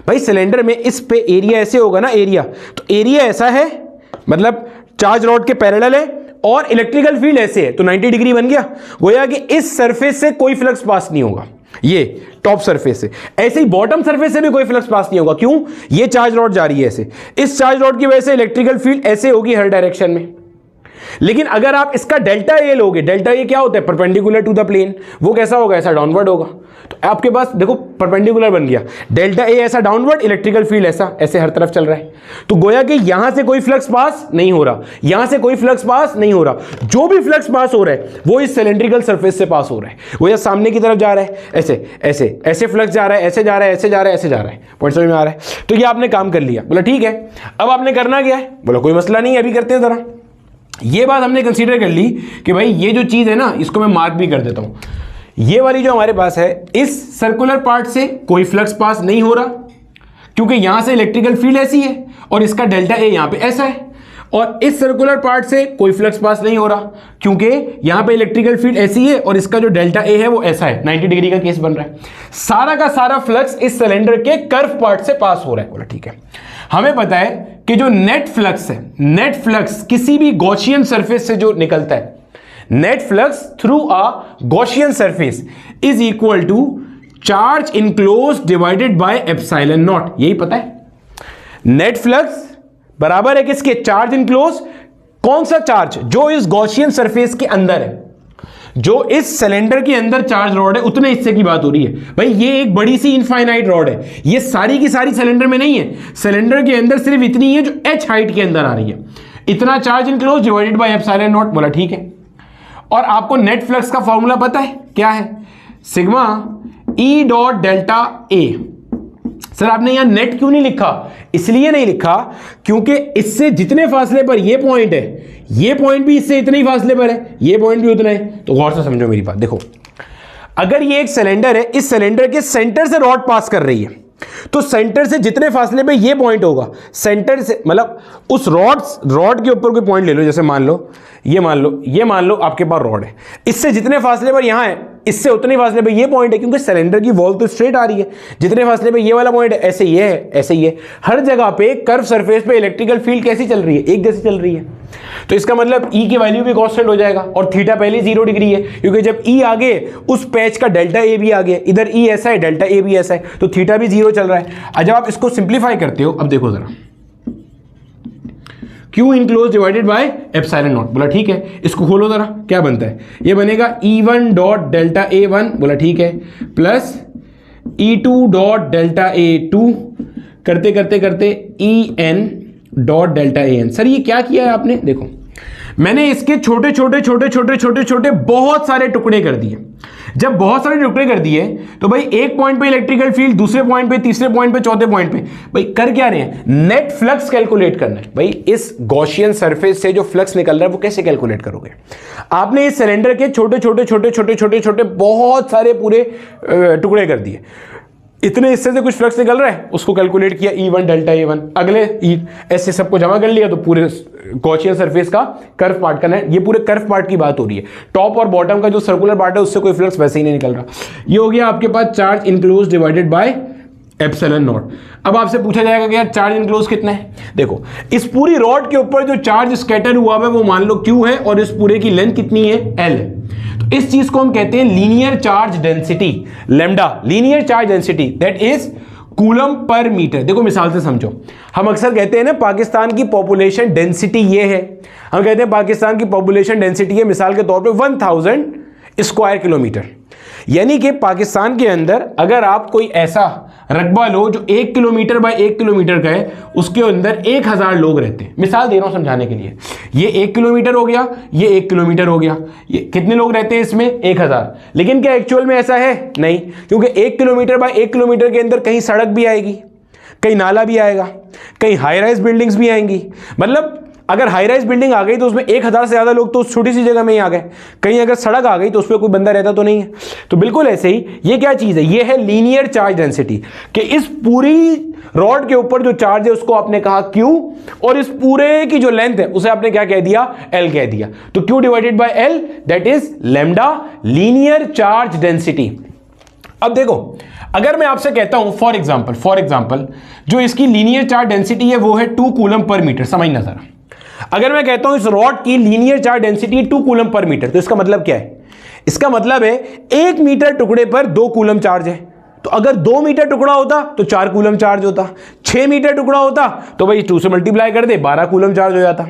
भाई सिलेंडर में इस पे एरिया ऐसे होगा ना, एरिया, तो एरिया ऐसा है, मतलब चार्ज रॉड के पैरेलल है और इलेक्ट्रिकल फील्ड ऐसे है, तो 90 डिग्री बन गया। गोया कि इस सरफेस से कोई फ्लक्स पास नहीं होगा, ये टॉप सरफेस से। ऐसे ही बॉटम सरफेस से भी कोई फ्लक्स पास नहीं होगा, क्यों, ये चार्ज रॉड जा रही है ऐसे, इस चार्ज रॉड की वजह से इलेक्ट्रिकल फील्ड ऐसे होगी हर डायरेक्शन में। लेकिन अगर आप इसका डेल्टा ए लोगे, डेल्टा ए क्या होता है, परपेंडिकुलर टू द प्लेन, वो कैसा होगा, ऐसा डाउनवर्ड होगा। तो आपके पास देखो परपेंडिकुलर बन गया, डेल्टा ए ऐसा डाउनवर्ड, इलेक्ट्रिकल फील्ड ऐसा ऐसे हर तरफ चल रहा है। तो गोया कि यहां से कोई फ्लक्स पास नहीं हो रहा, यहां से कोई फ्लक्स पास नहीं हो रहा, जो भी फ्लक्स पास हो रहा है वो इस सिलेंड्रिकल सरफेस से पास हो रहा है, वो या सामने की तरफ जा रहा है, ऐसे ऐसे ऐसे फ्लक्स जा रहा है, ऐसे जा रहा है, ऐसे जा रहा है, ऐसे जा रहा है। पॉइंट समझ में आ रहा है। तो ये आपने काम कर लिया, बोला ठीक है। अब आपने करना क्या है, बोला कोई मसला नहीं है, अभी करते हैं जरा। ये बात हमने कंसीडर कर ली कि भाई ये जो चीज है ना, इसको मैं मार्क भी कर देता हूं। ये वाली जो हमारे पास है, इस सर्कुलर पार्ट से कोई फ्लक्स पास नहीं हो रहा, क्योंकि यहां से इलेक्ट्रिकल फील्ड ऐसी है और इसका डेल्टा ए यहां पे ऐसा है। और इस सर्कुलर पार्ट से कोई फ्लक्स पास नहीं हो रहा, क्योंकि यहां पे इलेक्ट्रिकल फील्ड ऐसी है और इसका जो डेल्टा ए है वो ऐसा है, 90 डिग्री का केस बन रहा है। सारा का सारा फ्लक्स इस सिलेंडर के कर्व पार्ट से पास हो रहा है। बोला ठीक है। हमें पता है कि जो नेट फ्लक्स है, नेट फ्लक्स किसी भी गॉसियन सरफेस से जो निकलता है, net flux through a Gaussian surface is equal to charge enclose divided by epsilon naught. यही पता है, नेट फ्लक्स बराबर है किसके, चार्ज इनक्लोज। कौन सा चार्ज, जो इस गॉसियन सरफेस के अंदर है, जो इस सिलेंडर के अंदर चार्ज रॉड है, उतने हिस्से की बात हो रही है। भाई ये एक बड़ी सी इनफाइनाइट रॉड है, ये सारी की सारी सिलेंडर में नहीं है, सिलेंडर के अंदर सिर्फ इतनी है जो h हाइट के अंदर आ रही है, इतना charge enclose divided by epsilon not. बोला ठीक है। और आपको नेट फ्लक्स का फॉर्मूला पता है क्या है? Sigma E dot delta A. Sir आपने यहां नेट क्यों नहीं लिखा? इसलिए नहीं लिखा क्योंकि इससे जितने फासले पर ये पॉइंट है, ये पॉइंट भी इससे इतने ही फासले पर है, ये पॉइंट भी उतना है। तो गौर से समझो मेरी बात। देखो, अगर ये एक सिलेंडर है, इस सिलेंडर के सेंटर से रॉड पास कर रही है, तो सेंटर से जितने फासले पे ये पॉइंट होगा, सेंटर से मतलब उस रॉड के ऊपर कोई पॉइंट ले लो, जैसे मान लो ये मान लो आपके पास रॉड है, इससे जितने फासले पर यहां है, इससे उतने फासले पे ये पॉइंट है, क्योंकि सिलेंडर की वॉल तो स्ट्रेट आ रही है, जितने फासले पे ये वाला पॉइंट है, ऐसे ये है, ऐसे ये। हर जगह पे कर्व सरफेस पे इलेक्ट्रिकल फील्ड कैसी चल रही है? एक जैसी चल रही है। तो इसका मतलब ई की वैल्यू भी कांस्टेंट हो जाएगा, और थीटा पहले 0 डिग्री है, क्योंकि जब ई आगे उस पैच का डेल्टा ए भी आ गया, इधर ई ऐसा है, डेल्टा ए भी ऐसा है, तो थीटा भी 0 चल रहा है। अब जब आप इसको सिंप्लीफाई करते हो, अब देखो जरा, Q enclose divided by epsilon not, बोला ठीक है। इसको खोलो जरा, क्या बनता है? ये बनेगा E1 डॉट डेल्टा A1, बोला ठीक है, plus E2 dot delta A2 करते करते करते EN dot delta AN। Sir ये क्या किया है आपने? देखो, मैंने इसके छोटे छोटे छोटे छोटे छोटे छोटे बहुत सारे टुकड़े कर दिए। जब बहुत सारे टुकड़े कर दिए तो भाई एक पॉइंट पे इलेक्ट्रिकल फील्ड, दूसरे पॉइंट पे, तीसरे पॉइंट पे, चौथे पॉइंट पे, भाई कर क्या रहे हैं? नेट फ्लक्स कैलकुलेट करना है। भाई इस गॉसियन सरफेस से जो फ्लक्स निकल रहा है वो कैसे कैलकुलेट करोगे? आपने इस सिलेंडर के छोटे छोटे छोटे छोटे छोटे छोटे बहुत सारे पूरे टुकड़े कर दिए। इतने हिस्से से कुछ फ्लक्स निकल रहा है, उसको कैलकुलेट किया E1 डेल्टा A1, अगले ऐसे सबको जमा कर लिया, तो पूरे गॉसियन सरफेस का कर्व पार्ट करना है। ये पूरे कर्व पार्ट की बात हो रही है। टॉप और बॉटम का जो सर्कुलर पार्ट है उससे कोई फ्लक्स वैसे ही नहीं निकल रहा। ये हो गया आपके पास charge enclose divided by epsilon naught. अब आपसे पूछा जाएगा कि यार चार्ज इनक्लोज कितना है? देखो, इस पूरी रॉड के ऊपर जो चार्ज स्कैटर हुआ है वो मान लो Q है, और इस पूरे की लेंथ कितनी है? L है। तो इस चीज को हम कहते हैं linear charge density, lambda, linear charge density, that is coulomb per metre. देखो मिसाल से समझो, हम अक्सर कहते हैं ना पाकिस्तान की पॉपुलेशन डेंसिटी ये है, हम कहते हैं पाकिस्तान की पॉपुलेशन डेंसिटी है मिसाल के तौर पे 1000 स्क्वायर किलोमीटर। यानी कि पाकिस्तान के अंदर अगर आप कोई ऐसा रकबा लो जो 1 किलोमीटर बाय 1 किलोमीटर का है, उसके अंदर 1000 लोग रहते हैं। मिसाल दे रहा हूं समझाने के लिए, ये 1 किलोमीटर हो गया, ये 1 किलोमीटर हो गया, ये कितने लोग रहते हैं इसमें? 1000। लेकिन क्या एक्चुअल में ऐसा है? नहीं, क्योंकि 1 किलोमीटर बाय 1 किलोमीटर के अंदर कहीं सड़क भी आएगी, कहीं नाला भी आएगा, कहीं हाई राइज बिल्डिंग्स भी आएंगी। मतलब अगर हाई राइज बिल्डिंग आ गई तो उसमें 1000 से ज्यादा लोग तो उस छोटी सी जगह में ही आ गए। कहीं अगर सड़क आ गई तो उस पर कोई बंदा रहता तो नहीं है। तो बिल्कुल ऐसे ही ये क्या चीज है? ये है लीनियर चार्ज डेंसिटी, कि इस पूरी रॉड के ऊपर जो चार्ज है उसको आपने कहा Q, और इस पूरे की जो लेंथ है उसे आपने क्या कह दिया? L कह दिया। तो Q divided by L, that is lambda, linear charge density. अब देखो, अगर मैं आपसे कहता हूं फॉर एग्जांपल जो इसकी लीनियर चार्ज डेंसिटी है वो है 2 कूलम पर मीटर। समझना जरा, अगर मैं कहता हूं इस रॉड की linear charge density 2 coulomb per metre, तो इसका मतलब क्या है? इसका मतलब है 1 मीटर टुकड़े पर 2 कूलम चार्ज है। तो अगर 2 मीटर टुकड़ा होता तो 4 कूलम चार्ज होता, 6 मीटर टुकड़ा होता तो भाई 2 से मल्टीप्लाई कर दे, 12 कूलम चार्ज हो जाता।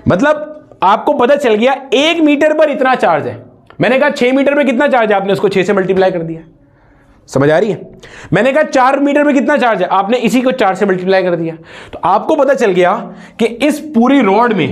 मतलब आपको पता चल गया 1 मीटर पर इतना चार्ज है। मैंने कहा 6 मीटर पर कितना चार्ज है, आपने उसको 6 से मल्टीप्लाई कर दिया। समझ आ रही है? मैंने कहा 4 मीटर में कितना चार्ज है, आपने इसी को 4 से मल्टीप्लाई कर दिया। तो आपको पता चल गया कि इस पूरी रॉड में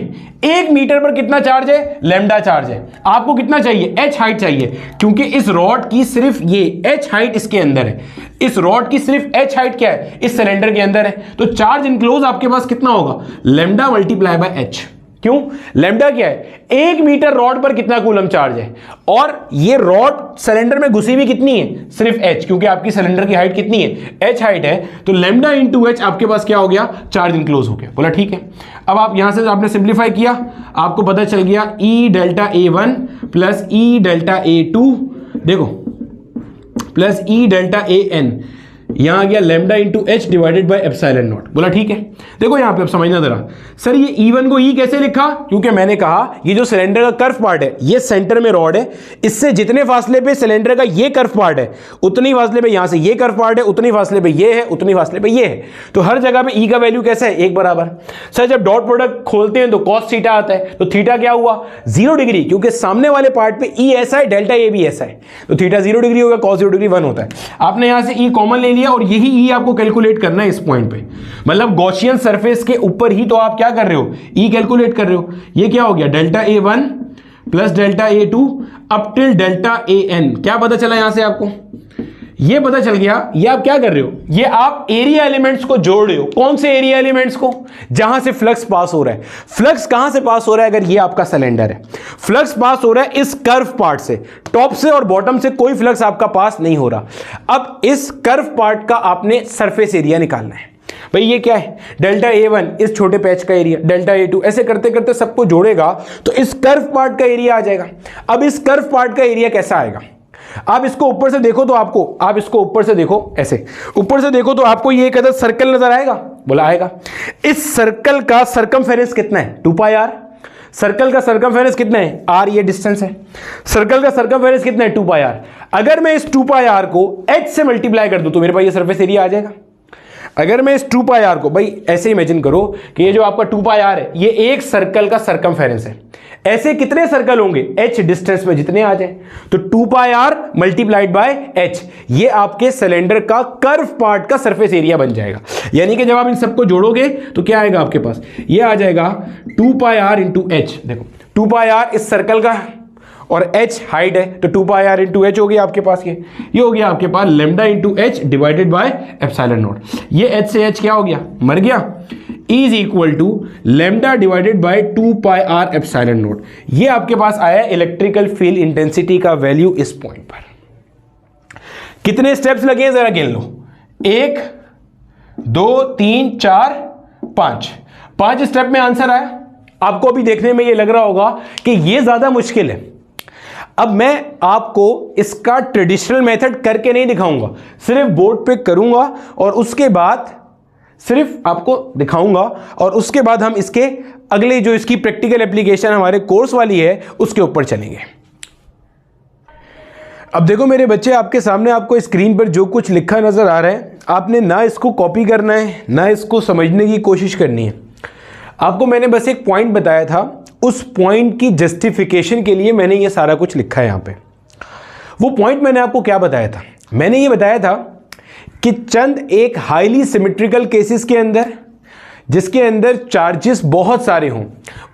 1 मीटर पर कितना चार्ज है? लैम्डा चार्ज है। आपको कितना चाहिए? h हाइट चाहिए, क्योंकि इस रॉड की सिर्फ ये h हाइट इसके अंदर है। इस रॉड की सिर्फ h हाइट क्या है? इस सिलेंडर के अंदर है। तो चार्ज इनक्लोज आपके पास कितना होगा? Lambda multiply by h। क्यों? लैम्डा क्या है? 1 मीटर रॉड पर कितना कूलम चार्ज है, और ये रॉड सिलेंडर में घुसी हुई कितनी है? सिर्फ h, क्योंकि आपकी सिलेंडर की हाइट कितनी है? h हाइट है। तो लैम्डा इंटू h आपके पास क्या हो गया? चार्ज इनक्लोज हो गया। बोला ठीक है। अब आप यहां से आपने सिंप्लीफाई किया, आपको पता चल गया E delta A1 plus E delta A2, देखो, प्लस E डेल्टा AN, यहां आ गया lambda into H divided by epsilon not. बोला ठीक है। देखो यहां पे अब समझना जरा, सर ये E1 को E कैसे लिखा? क्योंकि मैंने कहा ये जो सिलेंडर का कर्व पार्ट है, ये सेंटर में रॉड है, इससे जितने फासले पे सिलेंडर का ये कर्व पार्ट है उतनी फासले पे यहां से ये कर्व पार्ट है, उतनी फासले पे ये है, उतनी फासले पे ये है। तो हर जगह पे E का वैल्यू कैसा है? 1 बराबर। सर जब डॉट प्रोडक्ट खोलते हैं तो cos थीटा आता है, तो थीटा क्या हुआ? 0 डिग्री, क्योंकि सामने वाले पार्ट पे E ऐसा है, डेल्टा ए भी ऐसा है, तो थीटा 0 डिग्री होगा, cos 0 डिग्री 1 होता है। आपने यहां से E कॉमन ले लिया, और यही E आपको कैलकुलेट करना है इस पॉइंट पे। मतलब गॉसियन सरफेस के ऊपर ही तो आप क्या कर रहे हो? E कैलकुलेट कर रहे हो। ये क्या हो गया? Delta A1 plus delta A2 up till delta AN। क्या पता चला यहां से आपको? ये पता चल गया। ये आप क्या कर रहे हो, ये आप एरिया एलिमेंट्स को जोड़ रहे हो। कौन से एरिया एलिमेंट्स को? जहां से फ्लक्स पास हो रहा है। फ्लक्स कहां से पास हो रहा है? अगर ये आपका सिलेंडर है, फ्लक्स पास हो रहा है इस कर्व पार्ट से, टॉप से और बॉटम से कोई फ्लक्स आपका पास नहीं हो रहा। अब इस कर्व पार्ट का आपने सरफेस एरिया निकालना है। भाई ये क्या है? डेल्टा A1 इस छोटे पैच का एरिया, डेल्टा A2, ऐसे करते करते सबको जोड़ेगा तो इस कर्व पार्ट का एरिया आ जाएगा। अब इस कर्व पार्ट का एरिया कैसा आएगा? आप इसको ऊपर से देखो तो आपको, आप इसको ऊपर से देखो, ऐसे ऊपर से देखो तो आपको ये एक सर्कल नजर आएगा। बोला आएगा। इस सर्कल का सरकमफेरेंस कितना है? 2πr। सर्कल का सरकमफेरेंस कितना है? r, ये डिस्टेंस है। सर्कल का सरकमफेरेंस कितना है? 2πr। अगर मैं इस 2πr को h से मल्टीप्लाई कर दूं तो मेरे पास ये सरफेस एरिया आ जाएगा। अगर मैं इस 2πr को, भाई ऐसे इमेजिन करो कि ये जो आपका 2πr है ये एक सर्कल का सरकमफेरेंस है। ऐसे कितने सर्कल होंगे? h डिस्टेंस में जितने आ जाए, तो 2πr मल्टीप्लाइड बाय h, ये आपके सिलेंडर का कर्व पार्ट का सरफेस एरिया बन जाएगा। यानी कि जब आप इन सबको जोड़ोगे तो क्या आएगा आपके पास? ये आ जाएगा 2πr इंटू h। देखो 2πr इस सर्कल का और h हाइट है, तो 2πr इंटू h हो गया आपके पास। ये हो गया आपके पास lambda into h divided by epsilon naught. ये h से h क्या हो गया? मर गया। Is equal to lambda divided by 2πr epsilon naught. ये आपके पास आया इलेक्ट्रिकल फील्ड इंटेंसिटी का वैल्यू इस पॉइंट पर। कितने स्टेप्स लगे हैं जरा गिन लो? 1 2 3 4 5, 5 स्टेप में आंसर आया। आपको अभी देखने में ये लग रहा होगा कि ये ज्यादा मुश्किल है। अब मैं आपको इसका ट्रेडिशनल मेथड करके नहीं दिखाऊंगा, सिर्फ बोर्ड पे करूंगा और उसके बाद सिर्फ आपको दिखाऊंगा और उसके बाद हम इसके अगले जो इसकी प्रैक्टिकल एप्लीकेशन हमारे कोर्स वाली है उसके ऊपर चलेंगे। अब देखो मेरे बच्चे, आपके सामने आपको स्क्रीन पर जो कुछ लिखा नजर आ रहा है, आपने ना इसको कॉपी करना है ना इसको समझने की कोशिश करनी है। आपको मैंने बस एक पॉइंट बताया था, उस पॉइंट की जस्टिफिकेशन के लिए मैंने ये सारा कुछ लिखा है यहाँ पे। वो पॉइंट मैंने आपको क्या बताया था? मैंने ये बताया था कि चंद एक हाईली सिमेट्रिकल केसेस के अंदर, जिसके अंदर चार्जेस बहुत सारे हों,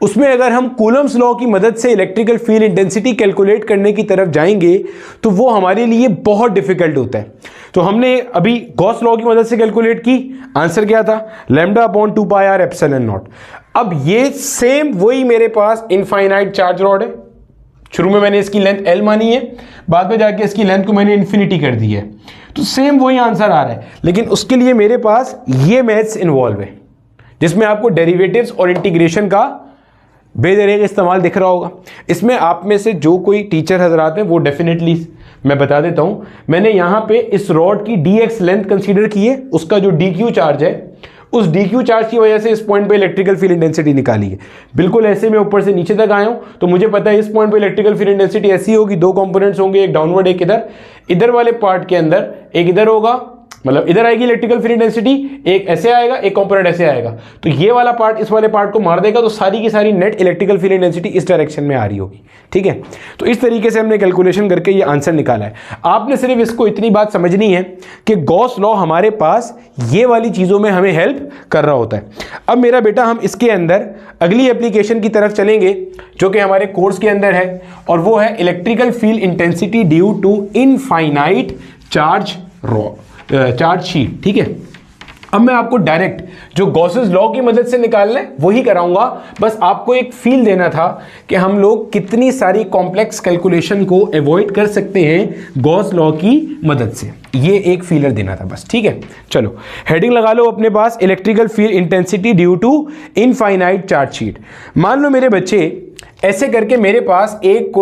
उसमें अगर हम कूलम्स लॉ की मदद से इलेक्ट्रिकल फील्ड इंटेंसिटी कैलकुलेट करने की तरफ जाएंगे तो वो हमारे लिए बहुत डिफिकल्ट होता है। तो हमने अभी गॉस लॉ की मदद से कैलकुलेट की, आंसर क्या था? Lambda upon 2πr epsilon naught. अब ये सेम वही मेरे पास इनफाइनाइट चार्ज रॉड है। शुरू में मैंने इसकी लेंथ L मानी है, बाद में जाके इसकी लेंथ को मैंने इन्फिनिटी कर दी है, तो सेम वही आंसर आ रहा है। लेकिन उसके लिए मेरे पास ये मैथ्स इन्वॉल्व है जिसमें आपको डेरिवेटिव्स और इंटीग्रेशन का बेदरेग इस्तेमाल दिख रहा होगा। इसमें आप में से जो कोई टीचर हजरात हैं वो डेफिनेटली, मैं बता देता हूं, मैंने यहां पे इस रॉड की dx लेंथ कंसीडर की है, उसका जो dq चार्ज है, उस dq चार्ज की वजह से इस पॉइंट पे इलेक्ट्रिकल फील्ड इंटेंसिटी निकाली है। बिल्कुल ऐसे मैं ऊपर से नीचे तक आया हूं तो मुझे पता है इस पॉइंट पे इलेक्ट्रिकल फील्ड इंटेंसिटी ऐसी होगी, दो कंपोनेंट्स होंगे, एक डाउनवर्ड एक इधर, इधर वाले पार्ट के अंदर एक इधर होगा, मतलब इधर आएगी इलेक्ट्रिकल फील्ड इंटेंसिटी, एक ऐसे आएगा, एक कंपोनेंट ऐसे आएगा, तो ये वाला पार्ट इस वाले पार्ट को मार देगा, तो सारी की सारी नेट इलेक्ट्रिकल फील्ड इंटेंसिटी इस डायरेक्शन में आ रही होगी। ठीक है, तो इस तरीके से हमने कैलकुलेशन करके ये आंसर निकाला है। आपने सिर्फ इसको इतनी बात समझनी है कि गॉस लॉ हमारे पास ये वाली चीजों में हमें हेल्प कर रहा होता है। अब मेरा बेटा, हम इसके अंदर अगली एप्लीकेशन की तरफ चलेंगे जो कि हमारे कोर्स के अंदर है, और वो है electrical field intensity due to infinite charge sheet. ठीक है, अब मैं आपको डायरेक्ट जो गॉसेस लॉ की मदद से निकालना है वही कराऊंगा। बस आपको एक फील देना था कि हम लोग कितनी सारी कॉम्प्लेक्स कैलकुलेशन को अवॉइड कर सकते हैं गॉस लॉ की मदद से, ये एक फीलर देना था बस। ठीक है, चलो हेडिंग लगा लो अपने पास, electrical field intensity due to infinite charge sheet. मान लो मेरे बच्चे, ऐसे करके मेरे पास एक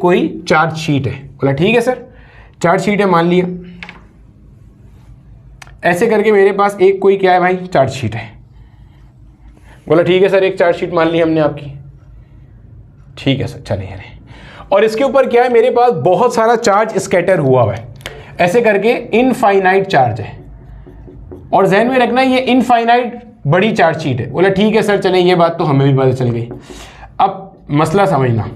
कोई चार्ज शीट है। बोला ठीक है सर, चार्ज शीट है मान लिया। ऐसे करके मेरे पास एक कोई क्या है भाई, चार्ज शीट है। बोला ठीक है सर, एक चार्ज शीट मान ली हमने आपकी। ठीक है सर, चलिए। और इसके ऊपर क्या है, मेरे पास बहुत सारा चार्ज स्कैटर हुआ है, ऐसे करके इनफाइनाइट चार्ज है। और ध्यान में रखना ये इनफाइनाइट बड़ी चार्ज शीट है। बोला ठीक है सर, चलें, ये बात तो हमें भी पता चल गई। अब मसला समझना,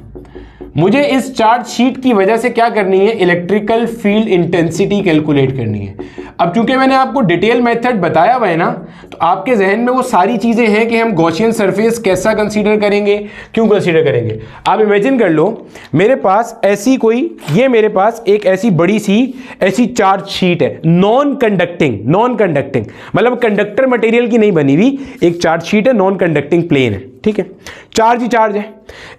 मुझे इस चार्ज शीट की वजह से क्या करनी है, इलेक्ट्रिकल फील्ड इंटेंसिटी कैलकुलेट करनी है। अब चूंकि मैंने आपको डिटेल मेथड बताया हुआ है ना, तो आपके जहन में वो सारी चीजें हैं कि हम गॉसियन सरफेस कैसा कंसीडर करेंगे, क्यों कंसीडर करेंगे। आप इमेजिन कर लो मेरे पास ऐसी कोई, ये मेरे पास एक ऐसी बड़ी सी ऐसी चार्ज शीट है, नॉन कंडक्टिंग मतलब कंडक्टर मटेरियल की नहीं बनी हुई एक चार्ज शीट है, नॉन कंडक्टिंग प्लेन है, ठीक है, चार्ज ही चार्ज है।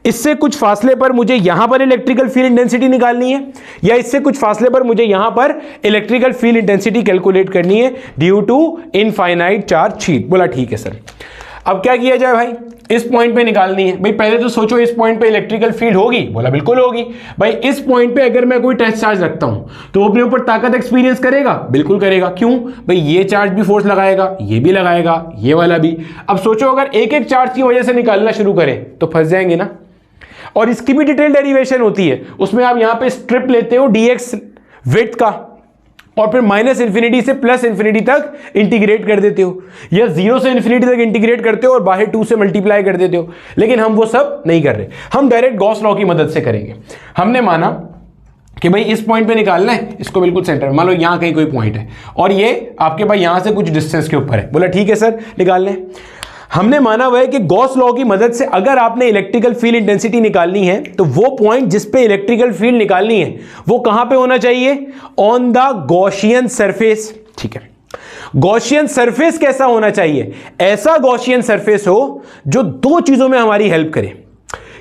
इससे कुछ फासले पर मुझे यहां पर इलेक्ट्रिकल फील्ड इंटेंसिटी निकालनी है, या इससे कुछ फासले पर मुझे यहां पर इलेक्ट्रिकल फील्ड इंटेंसिटी कैलकुलेट करनी है due to infinite charge sheet. बोला ठीक है सर। अब क्या किया जाए भाई, इस पॉइंट पे निकालनी है। भाई पहले तो सोचो इस पॉइंट पे इलेक्ट्रिकल फील्ड होगी, बोला बिल्कुल होगी। भाई इस पॉइंट पे अगर मैं कोई टेस्ट चार्ज रखता हूं तो वो अपने ऊपर ताकत एक्सपीरियंस करेगा, बिल्कुल करेगा। क्यों भाई, ये चार्ज भी फोर्स लगाएगा, ये भी लगाएगा, ये वाला भी। अब सोचो अगर एक एक चार्ज की वजह से निकालना शुरू करें तो फंस जाएंगे ना। और इसकी भी डिटेल डेरिवेशन होती है, उसमें आप यहां पे स्ट्रिप लेते हो dx विड्थ का, और फिर माइनस इंफिनिटी से प्लस इंफिनिटी तक इंटीग्रेट कर देते हो, या 0 से इंफिनिटी तक इंटीग्रेट करते हो और बाहर 2 से मल्टीप्लाई कर देते हो। लेकिन हम वो सब नहीं कर रहे, हम डायरेक्ट गॉस लॉ की मदद से करेंगे। हमने माना कि भाई इस पॉइंट पे निकालना है, इसको बिल्कुल सेंटर, मान लो यहां कहीं कोई पॉइंट है और ये आपके पास यहां से कुछ डिस्टेंस के ऊपर है। बोला ठीक है सर निकालना है। हमने माना हुआ है कि गॉस लॉ की मदद से अगर आपने इलेक्ट्रिकल फील्ड इंटेंसिटी निकालनी है तो वो पॉइंट जिस पे इलेक्ट्रिकल फील्ड निकालनी है वो कहां पे होना चाहिए, ऑन द गॉसियन सरफेस। ठीक है, गॉसियन सरफेस कैसा होना चाहिए, ऐसा गॉसियन सरफेस हो जो दो चीजों में हमारी हेल्प करे,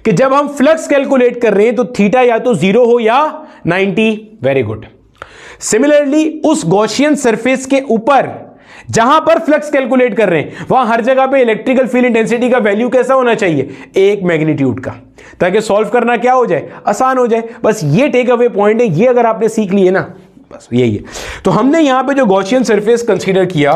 कि जब हम फ्लक्स कैलकुलेट कर रहे हैं तो थीटा या तो 0 हो या 90। Very good. सिमिलरली उस गॉसियन सरफेस के ऊपर जहां पर फ्लक्स कैलकुलेट कर रहे हैं वहां हर जगह पे इलेक्ट्रिकल फील्ड इंटेंसिटी का वैल्यू कैसा होना चाहिए, एक मैग्नीट्यूड का, ताकि सॉल्व करना क्या हो जाए, आसान हो जाए। बस ये टेक अवे पॉइंट है, ये अगर आपने सीख लिए ना बस यही है। तो हमने यहां पे जो गॉसियन सरफेस कंसीडर किया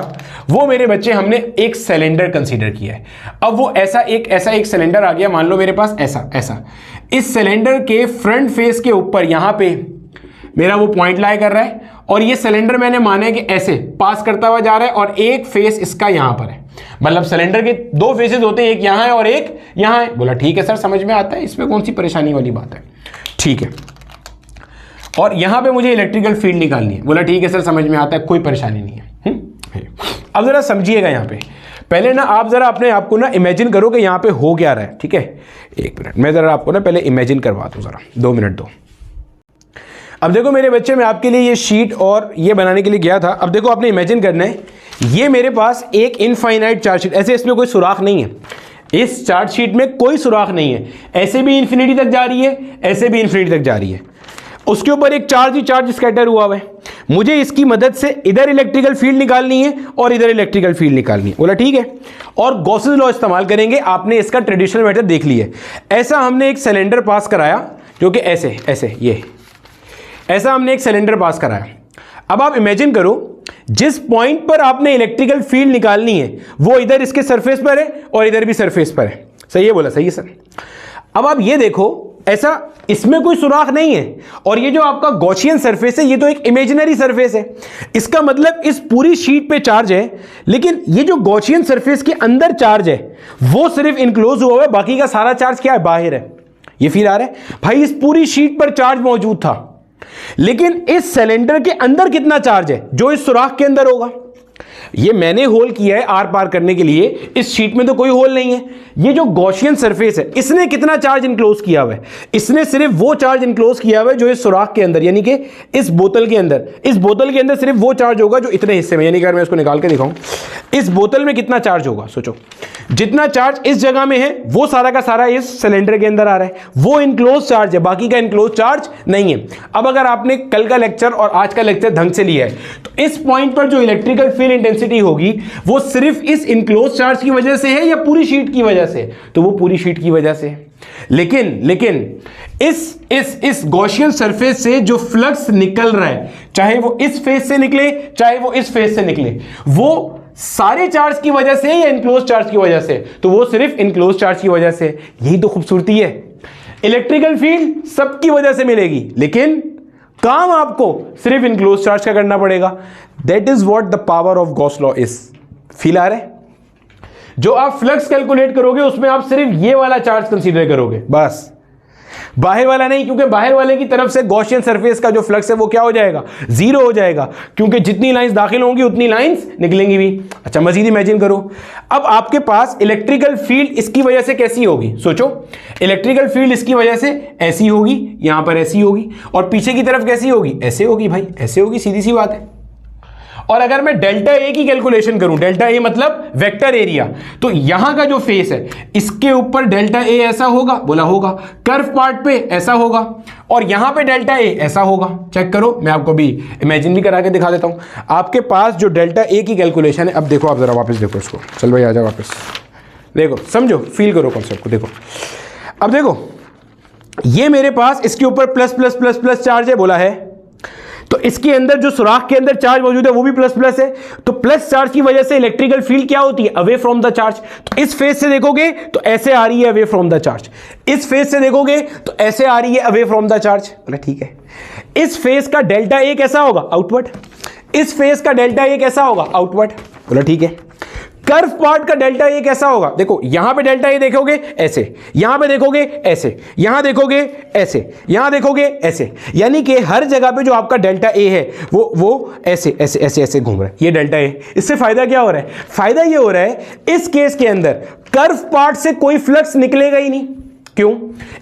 वो मेरे बच्चे हमने एक सिलेंडर कंसीडर किया है। अब वो ऐसा एक सिलेंडर आ गया, मान लो मेरे पास ऐसा इस सिलेंडर के फ्रंट फेस के ऊपर यहां पे मेरा वो पॉइंट लाई कर रहा है, और ये सिलेंडर मैंने माना है कि ऐसे पास करता हुआ जा रहा है और एक फेस इसका यहां पर है। मतलब सिलेंडर के दो फेसेस होते हैं, एक यहां है और एक यहां है। बोला ठीक है सर समझ में आता है, इसमें कौन सी परेशानी वाली बात है। ठीक है, और यहां पे मुझे इलेक्ट्रिकल फील्ड निकालनी है। बोला ठीक है सर समझ में आता है, कोई परेशानी नहीं है। अब जरा समझिएगा, यहां पे पहले ना आप जरा अपने आप को ना इमेजिन करो कि यहां पे हो क्या रहा है। ठीक है, एक मिनट मैं जरा आपको ना पहले इमेजिन करवा दूं, जरा 2 मिनट दो। अब देखो मेरे बच्चे, मैं आपके लिए ये शीट और ये बनाने के लिए गया था। अब देखो आपने इमेजिन करना है, ये मेरे पास एक इनफाइनाइट चार्ज शीट, ऐसे इसमें कोई सुराख नहीं है, इस चार्ज शीट में कोई सुराख नहीं है, ऐसे भी इन्फिनिटी तक जा रही है, ऐसे भी इन्फिनिटी तक जा रही है। उसके ऊपर एक चार्ज ही चार्ज स्कैटर हुआ है। मुझे इसकी मदद से इधर इलेक्ट्रिकल फील्ड निकालनी है और इधर इलेक्ट्रिकल फील्ड निकालनी है। बोला ठीक है, और गॉसेस लॉ इस्तेमाल करेंगे। आपने इसका ट्रेडिशनल मेथड देख लिया है। ऐसा हमने एक सिलेंडर पास कराया जो कि ऐसे ये ऐसा हमने एक सिलेंडर पास कराया। अब आप इमेजिन करो, जिस पॉइंट पर आपने इलेक्ट्रिकल फील्ड निकालनी है वो इधर इसके सरफेस पर है और इधर भी सरफेस पर है। सही है, बोला सही है सर। अब आप ये देखो, ऐसा इसमें कोई सुराख नहीं है, और ये जो आपका गॉसियन सरफेस है ये तो एक इमेजिनरी सरफेस है। इसका मतलब इस पूरी शीट पे चार्ज है, लेकिन ये जो गॉसियन सरफेस के अंदर चार्ज है वो सिर्फ इनक्लोज हुआ है, बाकी का सारा चार्ज क्या है, बाहर है। ये फील आ रहा है भाई, इस पूरी शीट पर चार्ज मौजूद था, लेकिन इस सिलेंडर के अंदर कितना चार्ज है जो इस सुराख के अंदर होगा। ये मैंने होल किया है आर पार करने के लिए, इस शीट में तो कोई होल नहीं है। ये जो गॉसियन सरफेस है इसने कितना चार्ज इनक्लोज किया हुआ है, इसने सिर्फ वो चार्ज इनक्लोज किया हुआ है जो इस सुराख के अंदर, यानी कि इस बोतल के अंदर, इस बोतल के अंदर सिर्फ वो चार्ज होगा जो इतने हिस्से में, यानी कि अगर मैं इसको निकाल के दिखाऊं, इस बोतल में कितना चार्ज होगा, सोचो जितना चार्ज इस जगह में है वो सारा का सारा इस सिलेंडर के अंदर आ रहा है, वो इनक्लोज चार्ज है, बाकी का इनक्लोज चार्ज नहीं है। अब अगर आपने कल का लेक्चर और आज का लेक्चर ढंग से लिया है तो इस पॉइंट पर जो इलेक्ट्रिकल फील्ड इंटेंसिटी होगी वो सिर्फ इस इनक्लोज चार्ज की वजह से है या पूरी शीट की वजह से, तो वो पूरी शीट की वजह से है। लेकिन इस गॉसियन सरफेस से जो फ्लक्स निकल रहा है, चाहे वो इस फेस से निकले चाहे वो इस फेस से निकले, वो सारे चार्ज की वजह से या इनक्लोज चार्ज की वजह से, तो वो सिर्फ इनक्लोज चार्ज की वजह से। यही तो खूबसूरती है, इलेक्ट्रिकल फील्ड सबकी वजह से मिलेगी, लेकिन काम आपको सिर्फ इनक्लोज चार्ज का करना पड़ेगा। That is what the power of Gauss law is. Feel आ रहा है? जो आप फ्लक्स कैलकुलेट करोगे उसमें आप सिर्फ ये वाला चार्ज कंसीडर करोगे, बस बाहर वाला नहीं, क्योंकि बाहर वाले की तरफ से गॉसियन सरफेस का जो फ्लक्स है वो क्या हो जाएगा, जीरो हो जाएगा, क्योंकि जितनी लाइंस दाखिल होंगी उतनी लाइंस निकलेंगी भी। अच्छा मजीद इमेजिन करो, अब आपके पास इलेक्ट्रिकल फील्ड इसकी वजह से कैसी होगी, सोचो, इलेक्ट्रिकल फील्ड इसकी वजह से ऐसी होगी, यहां पर ऐसी होगी, और पीछे की तरफ कैसी होगी, ऐसे होगी भाई, ऐसे होगी, सीधी सी बात है। और अगर मैं डेल्टा ए की कैलकुलेशन करूं, डेल्टा ए मतलब वेक्टर एरिया, तो यहां का जो फेस है इसके ऊपर डेल्टा ए ऐसा होगा, बोला होगा, कर्व पार्ट पे ऐसा होगा, और यहां पे डेल्टा ए ऐसा होगा। चेक करो, मैं आपको भी इमेजिन भी करा के दिखा देता हूं। आपके पास जो डेल्टा ए की कैलकुलेशन है, अब देखो, आप जरा वापस देखो इसको, चल भाई आ जाओ वापस, देखो, समझो, फील करो कॉन्सेप्ट को। देखो, अब देखो, ये मेरे पास इसके ऊपर plus plus plus plus charge है, बोला है, तो इसके अंदर जो सुराख के अंदर चार्ज मौजूद है वो भी प्लस प्लस है, तो प्लस चार्ज की वजह से इलेक्ट्रिकल फील्ड क्या होती है, अवे फ्रॉम द चार्ज। तो इस फेस से देखोगे तो ऐसे आ रही है अवे फ्रॉम द चार्ज, इस फेस से देखोगे तो ऐसे आ रही है अवे फ्रॉम द चार्ज। बोला ठीक है। इस फेस का डेल्टा ए कैसा होगा, आउटवर्ड, इस फेस का डेल्टा ए कैसा होगा, आउटवर्ड। बोला ठीक है। कर्व पार्ट का डेल्टा ए कैसा होगा, देखो यहां पे डेल्टा ए देखोगे ऐसे, यहां पे देखोगे ऐसे, यहां देखोगे ऐसे, यहां देखोगे ऐसे, यानी कि हर जगह पे जो आपका डेल्टा ए है वो ऐसे ऐसे ऐसे ऐसे घूम रहा है, ये डेल्टा ए। इससे फायदा क्या हो रहा है, फायदा ये हो रहा है इस केस के अंदर कर्व पार्ट से कोई फ्लक्स निकलेगा ही नहीं। क्यों,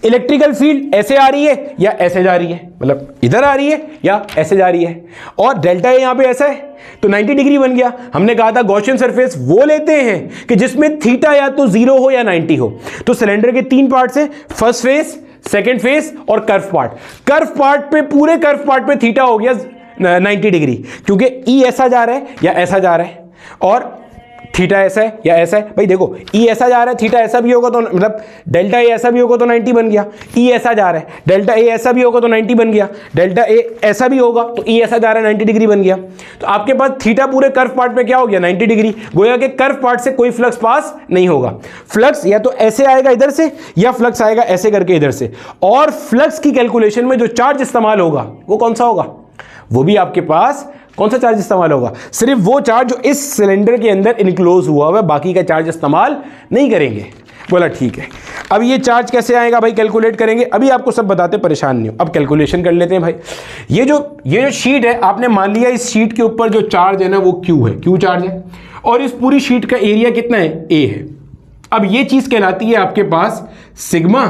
इलेक्ट्रिकल फील्ड ऐसे आ रही है या ऐसे जा रही है, मतलब इधर आ रही है या ऐसे जा रही है, और डेल्टा ए यहां पे ऐसा है तो 90 डिग्री बन गया। हमने कहा था गॉसियन सरफेस वो लेते हैं कि जिसमें थीटा या तो 0 हो या 90 हो। तो सिलेंडर के 3 पार्ट्स हैं, फर्स्ट फेस, सेकंड फेस और कर्व पार्ट। कर्व पार्ट पे, पूरे कर्व पार्ट पे थीटा हो गया 90 डिग्री, क्योंकि ई ऐसा जा रहा है या ऐसा जा रहा है, और थीटा ऐसा है या ऐसा है। भाई देखो, ई ऐसा जा रहा है, थीटा ऐसा भी होगा तो मतलब डेल्टा ए ऐसा भी होगा तो 90 बन गया। ई ऐसा जा रहा है, डेल्टा ए ऐसा भी होगा तो 90 बन गया। डेल्टा ए ऐसा भी होगा तो ई ऐसा जा रहा है, 90 डिग्री बन गया। तो आपके पास थीटा पूरे कर्व पार्ट पे क्या हो गया, 90 डिग्री। गोया के कर्व पार्ट से कोई फ्लक्स पास नहीं होगा। फ्लक्स या तो ऐसे आएगा इधर से, या फ्लक्स आएगा ऐसे करके इधर से। और फ्लक्स की कैलकुलेशन में जो चार्ज इस्तेमाल होगा वो कौन सा होगा, वो भी आपके पास कौन सा चार्ज इस्तेमाल होगा, सिर्फ वो चार्ज जो इस सिलेंडर के अंदर इनक्लोज हुआ हुआ है, बाकी का चार्ज इस्तेमाल नहीं करेंगे। बोला ठीक है। अब ये चार्ज कैसे आएगा भाई, कैलकुलेट करेंगे, अभी आपको सब बताते, परेशान नहीं हो। अब कैलकुलेशन कर लेते हैं भाई। ये जो शीट है, आपने मान लिया इस शीट के ऊपर जो चार्ज है ना वो क्यू है, क्यू चार्ज है, और इस पूरी शीट का एरिया कितना है, ए है। अब ये चीज कहलाती है आपके पास सिग्मा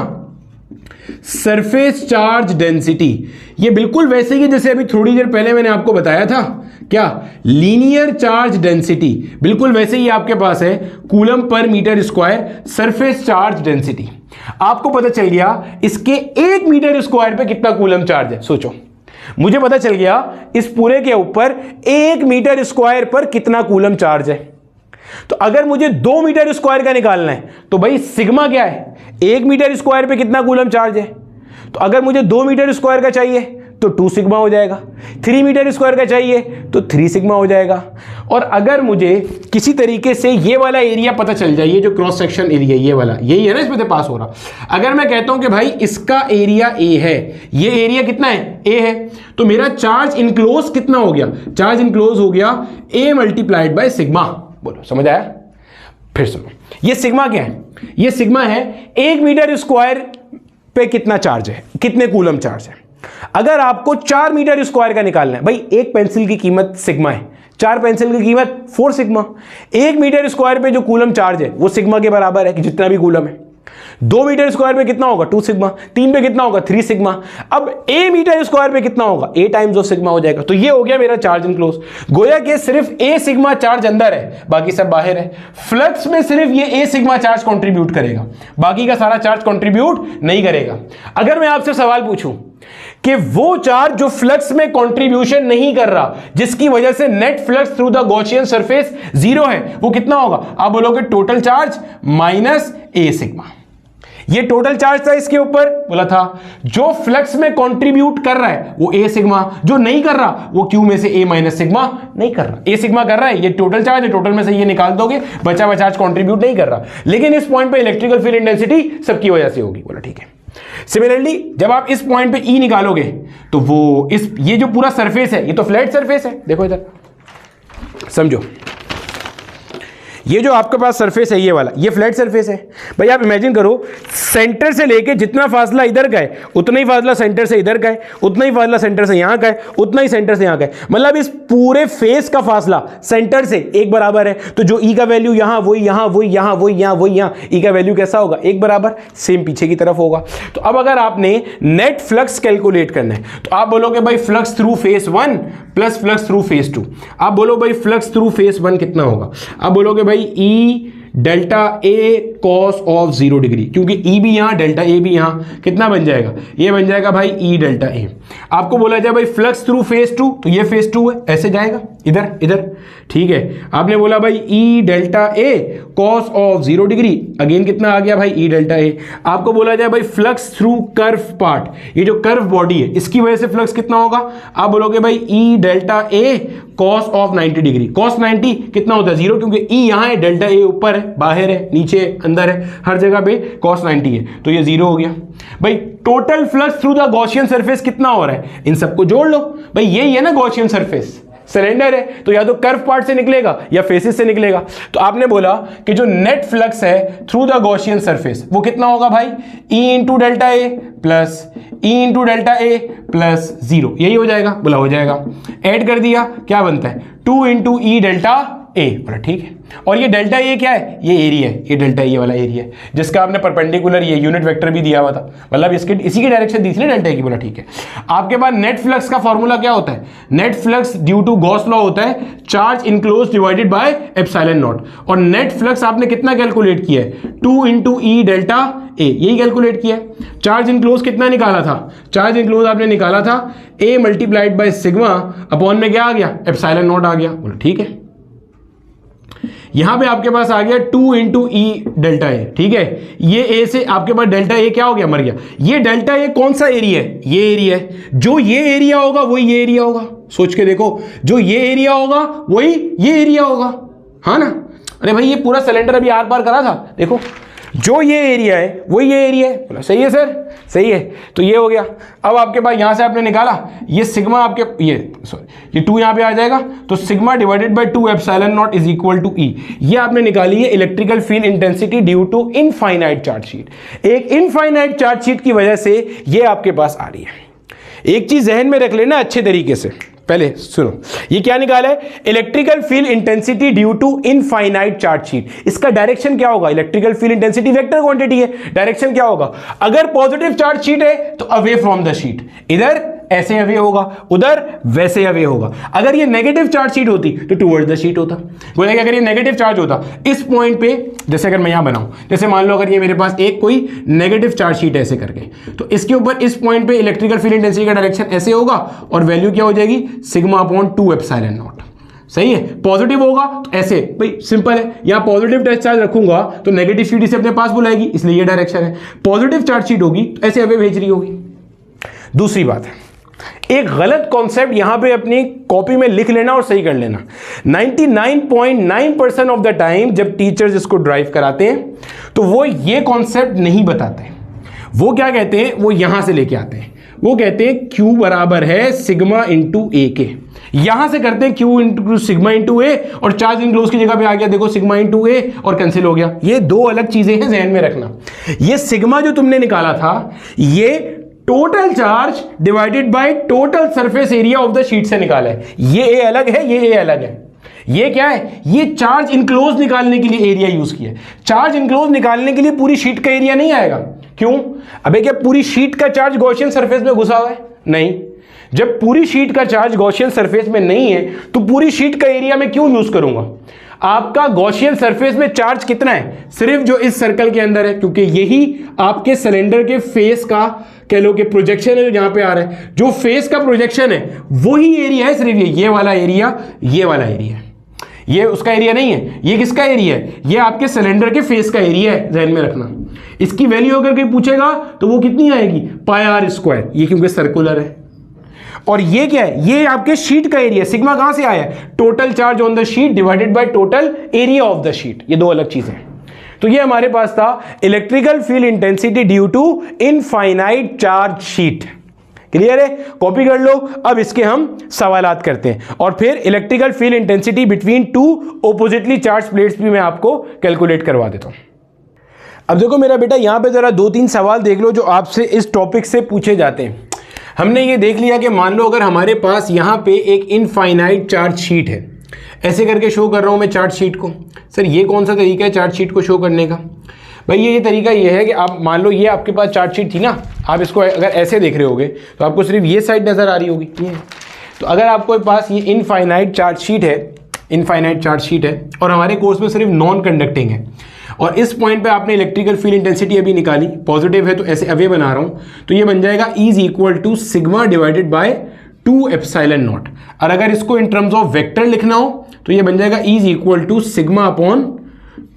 सरफेस चार्ज डेंसिटी। ये बिल्कुल वैसे ही जैसे अभी थोड़ी देर पहले मैंने आपको बताया था, क्या, लीनियर चार्ज डेंसिटी, बिल्कुल वैसे ही आपके पास है coulomb per metre square surface charge density. आपको पता चल गया इसके 1 मीटर स्क्वायर पे कितना कूलम चार्ज है। सोचो, मुझे पता चल गया इस पूरे के ऊपर 1 मीटर स्क्वायर पर कितना कूलम चार्ज है। तो अगर मुझे 2 मीटर स्क्वायर का निकालना है तो भाई सिग्मा क्या है, 1 मीटर स्क्वायर पे कितना कूलम चार्ज है। तो अगर मुझे 2 मीटर स्क्वायर का चाहिए तो 2 सिग्मा हो जाएगा, 3 मीटर स्क्वायर का चाहिए तो 3 सिग्मा हो जाएगा। और अगर मुझे किसी तरीके से ये वाला एरिया पता चल जाए, ये जो क्रॉस सेक्शन एरिया ये वाला, यही है ना इसमें से पास हो रहा, अगर मैं कहता हूं कि भाई इसका एरिया ए है, ये एरिया कितना है, ए है, तो मेरा चार्ज इनक्लोज कितना हो गया, चार्ज इनक्लोज हो गया ए मल्टीप्लाइड बाय सिग्मा। बोलो समझ आया, फिर सुनो, ये सिग्मा क्या है, ये सिग्मा है 1 मीटर स्क्वायर पे कितना चार्ज है, कितने कूलम चार्ज है। अगर आपको 4 मीटर स्क्वायर का निकालना है, भाई एक पेंसिल की कीमत सिग्मा है, 4 पेंसिल की कीमत 4 सिग्मा। 1 मीटर स्क्वायर पे जो कूलम चार्ज है वो सिग्मा के बराबर है कि जितना भी कूलम है। 2 मीटर स्क्वायर पे कितना होगा, 2 सिग्मा। 3 पे कितना होगा, 3 सिग्मा। अब a मीटर स्क्वायर पे कितना होगा, a टाइम्स ऑफ सिग्मा हो जाएगा। तो ये हो गया मेरा चार्ज इनक्लोज। गोया कि सिर्फ a सिग्मा चार्ज अंदर है, बाकी सब बाहर है। फ्लक्स में सिर्फ ये a सिग्मा चार्ज कंट्रीब्यूट करेगा, बाकी का सारा चार्ज कंट्रीब्यूट नहीं करेगा। अगर मैं आपसे सवाल पूछूं कि वो चार्ज जो फ्लक्स में कंट्रीब्यूशन नहीं कर रहा, जिसकी वजह से net flux through the Gaussian surface 0 है, वो कितना होगा, आप बोलोगे total charge minus a sigma. ये टोटल चार्ज था इसके ऊपर, बोला था जो फ्लक्स में कंट्रीब्यूट कर रहा है वो a सिग्मा, जो नहीं कर रहा वो q में से a माइनस सिग्मा नहीं कर रहा। a सिग्मा कर रहा है, ये टोटल चार्ज है, टोटल में से ये निकाल दोगे, बचा हुआ चार्ज कंट्रीब्यूट नहीं कर रहा। लेकिन इस पॉइंट पे इलेक्ट्रिकल फील्ड इंटेंसिटी सबकी वजह से होगी। बोला ठीक है। सिमिलरली जब आप इस पॉइंट पे E निकालोगे तो वो ये जो पूरा सरफेस है ये तो फ्लैट सरफेस है, देखो इधर समझो, ये जो आपके पास सरफेस है ये वाला, ये फ्लैट सरफेस है। भाई आप इमेजिन करो, सेंटर से लेके जितना फासला इधर का है उतना ही फासला सेंटर से इधर का है, उतना ही फासला सेंटर से यहां का है, उतना ही सेंटर से यहां का है, मतलब इस पूरे फेस का फासला सेंटर से एक बराबर है। तो जो ई का वैल्यू यहां वही यहां वही यहां वही यहां वही यहां, ई का वैल्यू कैसा होगा, एक बराबर, सेम पीछे की तरफ होगा। तो अब अगर आपने नेट फ्लक्स कैलकुलेट करना है तो आप बोलोगे भाई flux through face 1 plus flux through face 2। आप बोलो भाई फ्लक्स थ्रू फेस 1 कितना होगा, आप बोलोगे भाई ई delta A cos of 0 degree, क्योंकि ई भी यहां डेल्टा ए भी यहां, कितना बन जाएगा, ये बन जाएगा भाई ई डेल्टा ए। आपको बोला जाए भाई फ्लक्स थ्रू फेस 2, तो ये फेस 2 है, ऐसे जाएगा इधर इधर, ठीक है। आपने बोला भाई ई delta A cos of 0 degree, again कितना आ गया भाई ई डेल्टा ए। आपको बोला जाए भाई फ्लक्स थ्रू कर्व पार्ट, ये जो कर्व बॉडी है इसकी वजह से फ्लक्स कितना होगा, आप बोलोगे भाई ई delta A cos of 90 degree. Cos 90 कितना होता है, 0, क्योंकि ई यहां है, डेल्टा ए ऊपर है, बाहर है, नीचे, अंदर है, हर जगह पे कॉस 90 है, तो ये 0 हो गया। भाई total flux through the Gaussian surface कितना हो रहा है, इन सबको जोड़ लो। भाई यही है ना गॉसियन सरफेस, सिलेंडर है तो या तो कर्व पार्ट से निकलेगा या फेसेस से निकलेगा। तो आपने बोला कि जो नेट फ्लक्स है थ्रू द गॉसियन सरफेस वो कितना होगा भाई, E into delta A plus E into delta A plus 0, यही हो जाएगा, बोला हो जाएगा। ऐड कर दिया, क्या बनता है 2 इंटू ई डेल्टा ए, बोला ठीक है। और ये डेल्टा ए क्या है, ये एरिया है, ये डेल्टा ए वाला एरिया है जिसका आपने परपेंडिकुलर ये यूनिट वेक्टर भी दिया हुआ था, मतलब इसके इसी की डायरेक्शन दी थी ना डेल्टा ए की, बोला ठीक है। आपके पास नेट फ्लक्स का फॉर्मूला क्या होता है, net flux due to Gauss law होता है charge enclose divided by epsilon naught. और नेट फ्लक्स आपने कितना कैलकुलेट किया है, 2 इंटू ई डेल्टा ए, यही कैलकुलेट किया है। चार्ज इनक्लोज कितना निकाला था, चार्ज इनक्लोज आपने निकाला था ए मल्टीप्लाइड बाय सिग्मा अपॉन में क्या आ गया, एप्सिलॉन नॉट आ गया, बोला ठीक है। यहां पे आपके पास आ गया 2 इंटू ई डेल्टा ए, ठीक है। ये ए से आपके पास डेल्टा ए क्या हो गया, मर गया। ये डेल्टा ए कौन सा एरिया है, ये एरिया है, जो ये एरिया होगा वही ये एरिया होगा, सोच के देखो, जो ये एरिया होगा वही ये एरिया होगा, हाँ ना। अरे भाई ये पूरा सिलेंडर अभी आर पार करा था, देखो जो ये एरिया है वही ये एरिया है, बोला सही है सर, सही है। तो ये हो गया। अब आपके पास यहां से आपने निकाला ये सिग्मा, आपके ये 2 यहां पे आ जाएगा, तो sigma divided by 2 epsilon not is equal to E. ये आपने निकाली है electrical field intensity due to infinite charge sheet. एक इनफाइनाइट चार्ज शीट की वजह से ये आपके पास आ रही है। एक चीज जहन में रख लेना अच्छे तरीके से, पहले सुनो, ये क्या निकाला है, electrical field intensity due to infinite charge sheet. इसका डायरेक्शन क्या होगा, electrical field intensity vector quantity है, डायरेक्शन क्या होगा, अगर पॉजिटिव चार्ज शीट है तो अवे फ्रॉम द शीट, इधर ऐसे अवे होगा, उधर वैसे अवे होगा। अगर ये नेगेटिव चार्ज शीट होती तो टुवर्ड्स द शीट होता। बोलेगा अगर ये नेगेटिव चार्ज होता इस पॉइंट पे, जैसे अगर मैं यहां बनाऊं, जैसे मान लो अगर ये मेरे पास एक कोई नेगेटिव चार्ज शीट ऐसे करके, तो इसके ऊपर इस पॉइंट पे इलेक्ट्रिकल फील्ड इंटेंसिटी का डायरेक्शन ऐसे होगा और वैल्यू क्या हो जाएगी, सिग्मा अपॉन 2 एप्सिलॉन नॉट। सही है, पॉजिटिव होगा तो ऐसे, भाई सिंपल है, यहां पॉजिटिव टच चार्ज रखूंगा तो नेगेटिव शीट इसे अपने पास बुलाएगी, इसलिए ये डायरेक्शन है। पॉजिटिव चार्ज शीट होगी तो ऐसे अवे भेज रही होगी। दूसरी बात है, एक गलत कॉन्सेप्ट यहां पे अपनी कॉपी में लिख लेना और सही कर लेना। 99.9% ऑफ द टाइम जब टीचर्स इसको ड्राइव कराते हैं तो वो ये कॉन्सेप्ट नहीं बताते। वो क्या कहते हैं, वो यहां से लेके आते हैं, वो कहते हैं Q बराबर है सिग्मा इंटू ए के। यहां से करते हैं Q इंटू सिग्मा इंटू ए, और चार्ज इनक्लोज की जगह पे आ गया, देखो सिग्मा इंटू ए और कैंसिल हो गया। ये दो अलग चीजें हैं, ध्यान में रखना। ये सिग्मा जो तुमने निकाला था ये total charge divided by total surface area of the sheet से निकाला है। ये ए अलग है, ये ए अलग है। ये क्या है, ये चार्ज इनक्लोज निकालने के लिए एरिया यूज किया है। चार्ज इनक्लोज निकालने के लिए पूरी शीट का एरिया नहीं आएगा। क्यों, अबे क्या पूरी शीट का चार्ज गॉसियन सरफेस में घुसा हुआ है? नहीं। जब पूरी शीट का चार्ज गॉसियन सरफेस में नहीं है तो पूरी शीट का एरिया में क्यों यूज करूंगा? आपका गॉसियन सरफेस में चार्ज कितना है? सिर्फ जो इस सर्कल के अंदर है, क्योंकि यही आपके सिलेंडर के फेस का कह लो कि प्रोजेक्शन है जो यहां पे आ रहा है। जो फेस का प्रोजेक्शन है वही एरिया है, सिर्फ ये वाला एरिया, ये वाला एरिया है। ये उसका एरिया नहीं है। ये किसका एरिया है? ये आपके सिलेंडर के फेस का एरिया है, ध्यान में रखना। इसकी वैल्यू अगर कोई पूछेगा तो वो कितनी आएगी? पाई आर स्क्वायर। ये क्योंकि सर्कुलर है। और ये क्या है? ये आपके शीट का एरिया। सिग्मा कहां से आया? Total charge on the sheet divided by total area of the sheet. ये दो अलग चीजें हैं। तो ये हमारे पास था electrical field intensity due to infinite charge sheet. Clear है? कॉपी कर लो। अब इसके हम सवालात करते हैं और फिर electrical field intensity between two oppositely charge plates भी मैं आपको कैलकुलेट करवा देता हूं। अब देखो मेरा बेटा, यहाँ पे जरा 2-3 सवाल देख लो जो आपसे इस टॉपिक से पूछे जाते हैं। हमने ये देख लिया कि मान लो अगर हमारे पास यहाँ पे एक इनफाइनाइट चार्ज शीट है, ऐसे करके शो कर रहा हूँ मैं चार्ज शीट को। सर ये कौन सा तरीका है चार्ज शीट को शो करने का? भाई ये तरीका ये है कि आप मान लो ये आपके पास चार्ज शीट थी ना, आप इसको अगर ऐसे देख रहे होगे तो आपको सिर्फ ये साइड नज़र आ रही होगी, ये। तो अगर आपके पास ये इनफाइनाइट चार्ज शीट है और हमारे कोर्स में सिर्फ नॉन कंडक्टिंग है, और इस पॉइंट पे आपने इलेक्ट्रिकल फील्ड इंटेंसिटी अभी निकाली, पॉजिटिव है तो ऐसे अवे बना रहा हूँ, तो ये बन जाएगा is equal to sigma divided by 2 epsilon naught. और अगर इसको इन टर्म्स ऑफ वेक्टर लिखना हो तो ये बन जाएगा is equal to sigma upon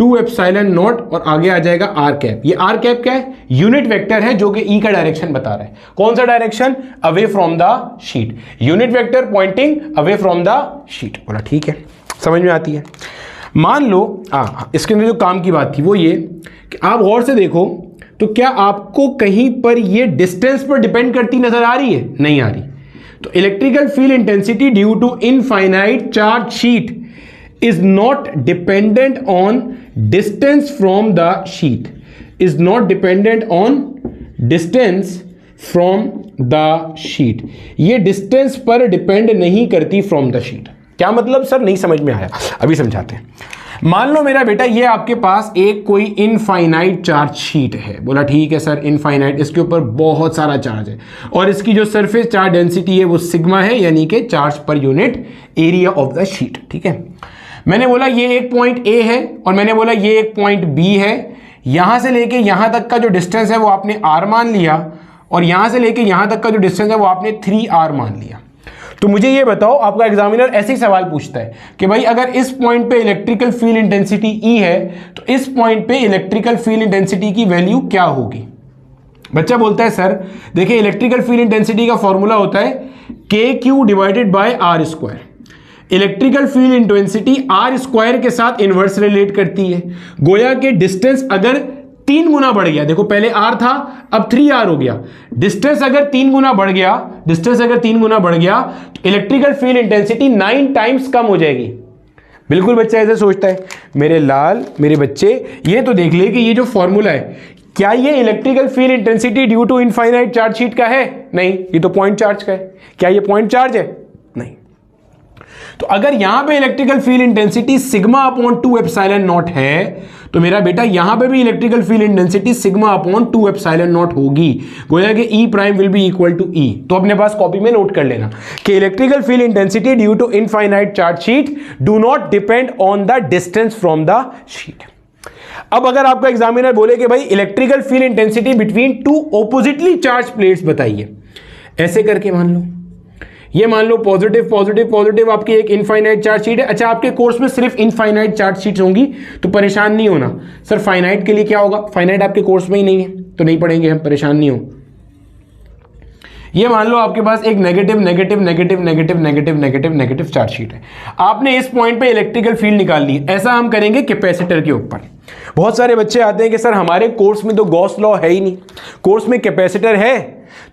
2 epsilon naught, और आगे आ जाएगा आर कैप। ये आर कैप क्या है? यूनिट वेक्टर है जो कि ई का डायरेक्शन बता रहा है। कौन सा direction? Away from the sheet. Unit vector pointing away from the sheet. बोला ठीक है, समझ में आती है। मान लो इसके अंदर जो काम की बात थी वो ये कि आप गौर से देखो तो क्या आपको कहीं पर ये डिस्टेंस पर डिपेंड करती नजर आ रही है? नहीं आ रही। तो electrical field intensity due to infinite charge sheet is not dependent on distance from the sheet, is not dependent on distance from the sheet। ये डिस्टेंस पर डिपेंड नहीं करती फ्रॉम द शीट। क्या मतलब सर? नहीं समझ में आया, अभी समझाते हैं। मान लो मेरा बेटा ये आपके पास एक कोई इनफाइनाइट चार्ज शीट है। बोला ठीक है सर, इनफाइनाइट, इसके ऊपर बहुत सारा चार्ज है और इसकी जो सरफेस चार्ज डेंसिटी है वो सिग्मा है, यानी कि charge per unit area of the sheet. ठीक है, मैंने बोला ये एक पॉइंट ए है और मैंने बोला ये एक पॉइंट बी है। यहां से लेके यहां तक का जो डिस्टेंस है वो आपने आर मान लिया, और यहां से लेके यहां तक का जो डिस्टेंस है वो आपने 3r मान लिया। तो मुझे ये बताओ, आपका एग्जामिनर ऐसे ही सवाल पूछता है कि भाई अगर इस पॉइंट पे इलेक्ट्रिकल फील्ड इंटेंसिटी ई है तो इस पॉइंट पे इलेक्ट्रिकल फील्ड इंटेंसिटी की वैल्यू क्या होगी? बच्चा बोलता है सर देखिए, इलेक्ट्रिकल फील्ड इंटेंसिटी का फॉर्मूला होता है KQ divided by R square. Electrical field intensity R square के साथ इनवर्स रिलेट करती है। गोया के डिस्टेंस अगर 3 गुना बढ़ गया, देखो पहले आर था अब 3r हो गया, डिस्टेंस अगर 3 गुना बढ़ गया, तो इलेक्ट्रिकल फील्ड इंटेंसिटी 9 टाइम्स कम हो जाएगी। बिल्कुल बच्चा ऐसे सोचता है। मेरे लाल, मेरे बच्चे, ये तो देख ले कि ये जो फॉर्मूला है, क्या ये electrical field intensity due to infinite charge sheet का है? नहीं, ये तो पॉइंट चार्ज का है। क्या ये पॉइंट चार्ज है? नहीं। तो अगर यहां पे electrical field intensity sigma upon 2 epsilon not है, तो मेरा बेटा यहां पे भी electrical field intensity sigma upon 2 epsilon not होगी। गोया कि E prime will be equal to E. तो अपने पास कॉपी में नोट कर लेना कि electrical field intensity due to infinite charge sheet do not depend on the distance from the sheet. अब अगर आपका एग्जामिनर बोले कि भाई electrical field intensity between 2 oppositely charge plates बताइए, ऐसे करके मान लो, ये मान लो पॉजिटिव पॉजिटिव पॉजिटिव आपकी एक इनफाइनाइट चार्ज शीट है। अच्छा, आपके कोर्स में सिर्फ इनफाइनाइट चार्ज शीट्स होंगी तो परेशान नहीं होना। सर फाइनाइट के लिए क्या होगा? फाइनाइट आपके कोर्स में ही नहीं है तो नहीं पढ़ेंगे हम, परेशान नहीं हो। ये मान लो आपके पास एक negative negative negative negative negative negative negative charge sheet है। आपने इस पॉइंट पे इलेक्ट्रिकल फील्ड निकाल ली। ऐसा हम करेंगे कैपेसिटर के ऊपर। बहुत सारे बच्चे आते हैं कि सर हमारे कोर्स में तो गॉस लॉ है ही नहीं, कोर्स में कैपेसिटर है।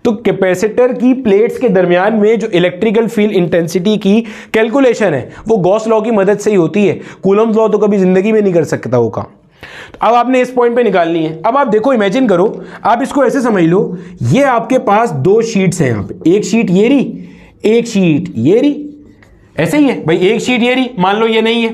तो कैपेसिटर की प्लेट्स के दरमियान में जो इलेक्ट्रिकल फील्ड इंटेंसिटी की कैलकुलेशन है वो गॉस लॉ की मदद से ही होती है। कूलम्स लॉ तो कभी जिंदगी में नहीं कर सकता वो काम। तो अब आपने इस पॉइंट पे निकालनी है। अब आप देखो, इमेजिन करो, आप इसको ऐसे समझ लो, ये आपके पास 2 शीट्स हैं। यहां पे एक शीट ये रही, एक शीट ये रही, ऐसे ही है भाई, एक शीट ये रही, मान लो ये नहीं है।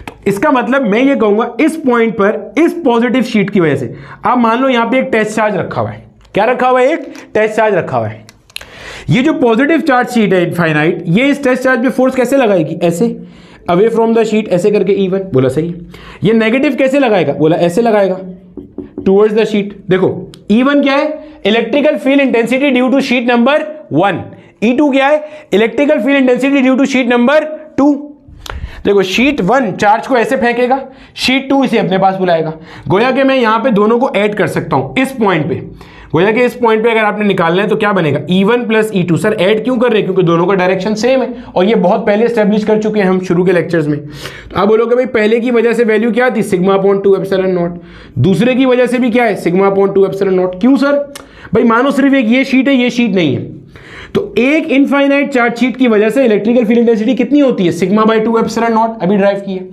तो इसका मतलब मैं ये कहूंगा इस पॉइंट पर इस पॉजिटिव शीट की वजह से, आप मान लो यहां पे एक टेस्ट चार्ज रखा हुआ है। क्या रखा हुआ है? एक टेस्ट चार्ज रखा हुआ है। ये जो पॉजिटिव चार्ज शीट है इनफाइनाइट, ये इस टेस्ट चार्ज पे फोर्स कैसे लगाएगी? ऐसे, अवे फ्रॉम द शीट, ऐसे करके E1। बोला सही। ये नेगेटिव कैसे लगाएगा? बोला ऐसे लगाएगा, टुवर्ड्स द शीट। देखो E1 क्या है? Electrical field intensity due to sheet number 1। E2 क्या है? Electrical field intensity due to sheet number 2। देखो शीट 1 चार्ज को ऐसे फेंकेगा, शीट 2 इसे अपने पास बुलाएगा। गोया कि मैं यहां पे दोनों को ऐड कर सकता हूं इस पॉइंट पे। गोया कि इस पॉइंट पे अगर आपने निकालना है तो क्या बनेगा? E1 plus E2। Sir add क्यों कर रहे हैं? क्योंकि दोनों का डायरेक्शन सेम है और ये बहुत पहले स्टैब्लिश कर चुके हैं हम शुरू के लेक्चर्स में। तो आप बोलोगे भाई पहले की वजह से वैल्यू क्या थी? Sigma upon 2 epsilon not. दूसरे की वजह से भी क्या है? Sigma upon 2 epsilon not. क्यों सर? भाई मानो सिर्फ एक ये शीट है, ये शीट नहीं है, तो एक इनफाइनाइट चार्ज शीट की वजह से इलेक्ट्रिकल फील्ड इंटेंसिटी कितनी होती है? Sigma by 2 epsilon not. अभी ड्राइव की है।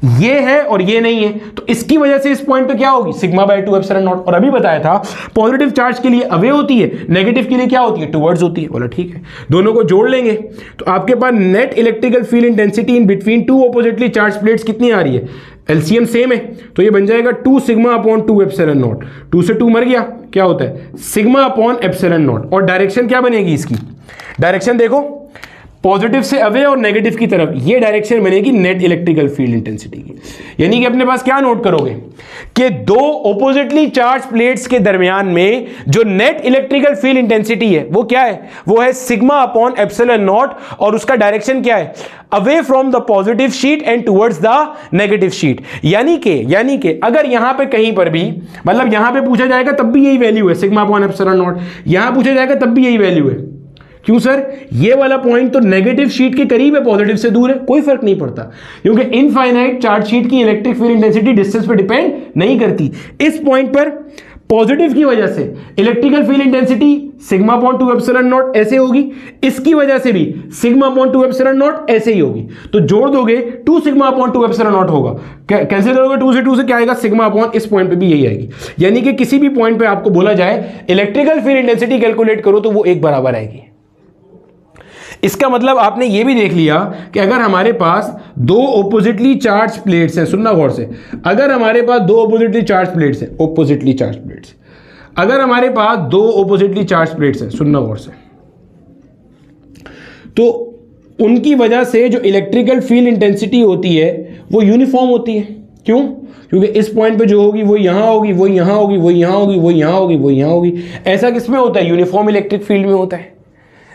ये है और ये नहीं है, तो इसकी वजह से इस पॉइंट पे क्या होगी, सिग्मा बाय 2 एप्सिलॉन नॉट। और अभी बताया था पॉजिटिव चार्ज के लिए अवे होती है, नेगेटिव के लिए क्या होती है, टुवर्ड्स होती है। बोला ठीक है, दोनों को जोड़ लेंगे तो आपके पास net electrical field intensity in between two oppositely charge plates कितनी आ रही है, एलसीएम सेम है तो ये बन जाएगा 2 सिग्मा अपॉन 2 एप्सिलॉन नॉट। 2 से 2 मर गया, क्या होता है सिग्मा अपॉन एप्सिलॉन नॉट। और डायरेक्शन क्या बनेगी इसकी, डायरेक्शन देखो पॉजिटिव से अवे और नेगेटिव की तरफ, ये डायरेक्शन बनेगी नेट इलेक्ट्रिकल फील्ड इंटेंसिटी की। यानी कि अपने पास क्या नोट करोगे कि दो ऑपोजिटली चार्ज प्लेट्स के दरमियान में जो नेट इलेक्ट्रिकल फील्ड इंटेंसिटी है वो क्या है, वो है सिग्मा अपॉन एप्सिलॉन नॉट और उसका डायरेक्शन क्या है, away from the positive sheet and towards the negative sheet. यानी कि अगर यहां पे कहीं पर भी, मतलब यहां पे पूछा जाएगा तब भी यही वैल्यू है सिग्मा अपॉन एप्सिलॉन नॉट, यहां पूछा जाएगा तब भी यही वैल्यू है। क्यों सर, ये वाला पॉइंट तो नेगेटिव शीट के करीब है, पॉजिटिव से दूर है, कोई फर्क नहीं पड़ता क्योंकि इनफाइनाइट चार्ज शीट की इलेक्ट्रिक फील्ड इंटेंसिटी डिस्टेंस पे डिपेंड नहीं करती। इस पॉइंट पर पॉजिटिव की वजह से electrical field intensity sigma upon 2 epsilon not ऐसे होगी, इसकी वजह से भी सिग्मा अपॉन 2 एप्सिलॉन नॉट ऐसे ही होगी। तो जोड़ दोगे 2 सिग्मा अपॉन 2 एप्सिलॉन नॉट होगा, कैंसिल करोगे 2 से क्या आएगा, सिग्मा अपॉन, इस पॉइंट पे भी यही आएगी। यानी कि किसी भी पॉइंट पे आपको बोला जाए इलेक्ट्रिकल फील्ड इंटेंसिटी कैलकुलेट करो तो वो एक बराबर आएगी। इसका मतलब आपने ये भी देख लिया कि अगर हमारे पास दो ऑपोजिटली चार्ज प्लेट्स हैं, सुनना गौर से, अगर हमारे पास दो ऑपोजिटली चार्ज प्लेट्स हैं, ऑपोजिटली चार्ज प्लेट्स, अगर हमारे पास दो ऑपोजिटली चार्ज प्लेट्स हैं, सुनना गौर से, तो उनकी वजह से जो इलेक्ट्रिकल फील्ड इंटेंसिटी होती है वो यूनिफॉर्म होती है। क्यों, क्योंकि इस पॉइंट पे जो होगी वो यहां होगी, वो यहां होगी, वो यहां होगी, वो यहां होगी, वो यहां होगी। ऐसा किसमें होता है, यूनिफॉर्म इलेक्ट्रिक फील्ड में होता है।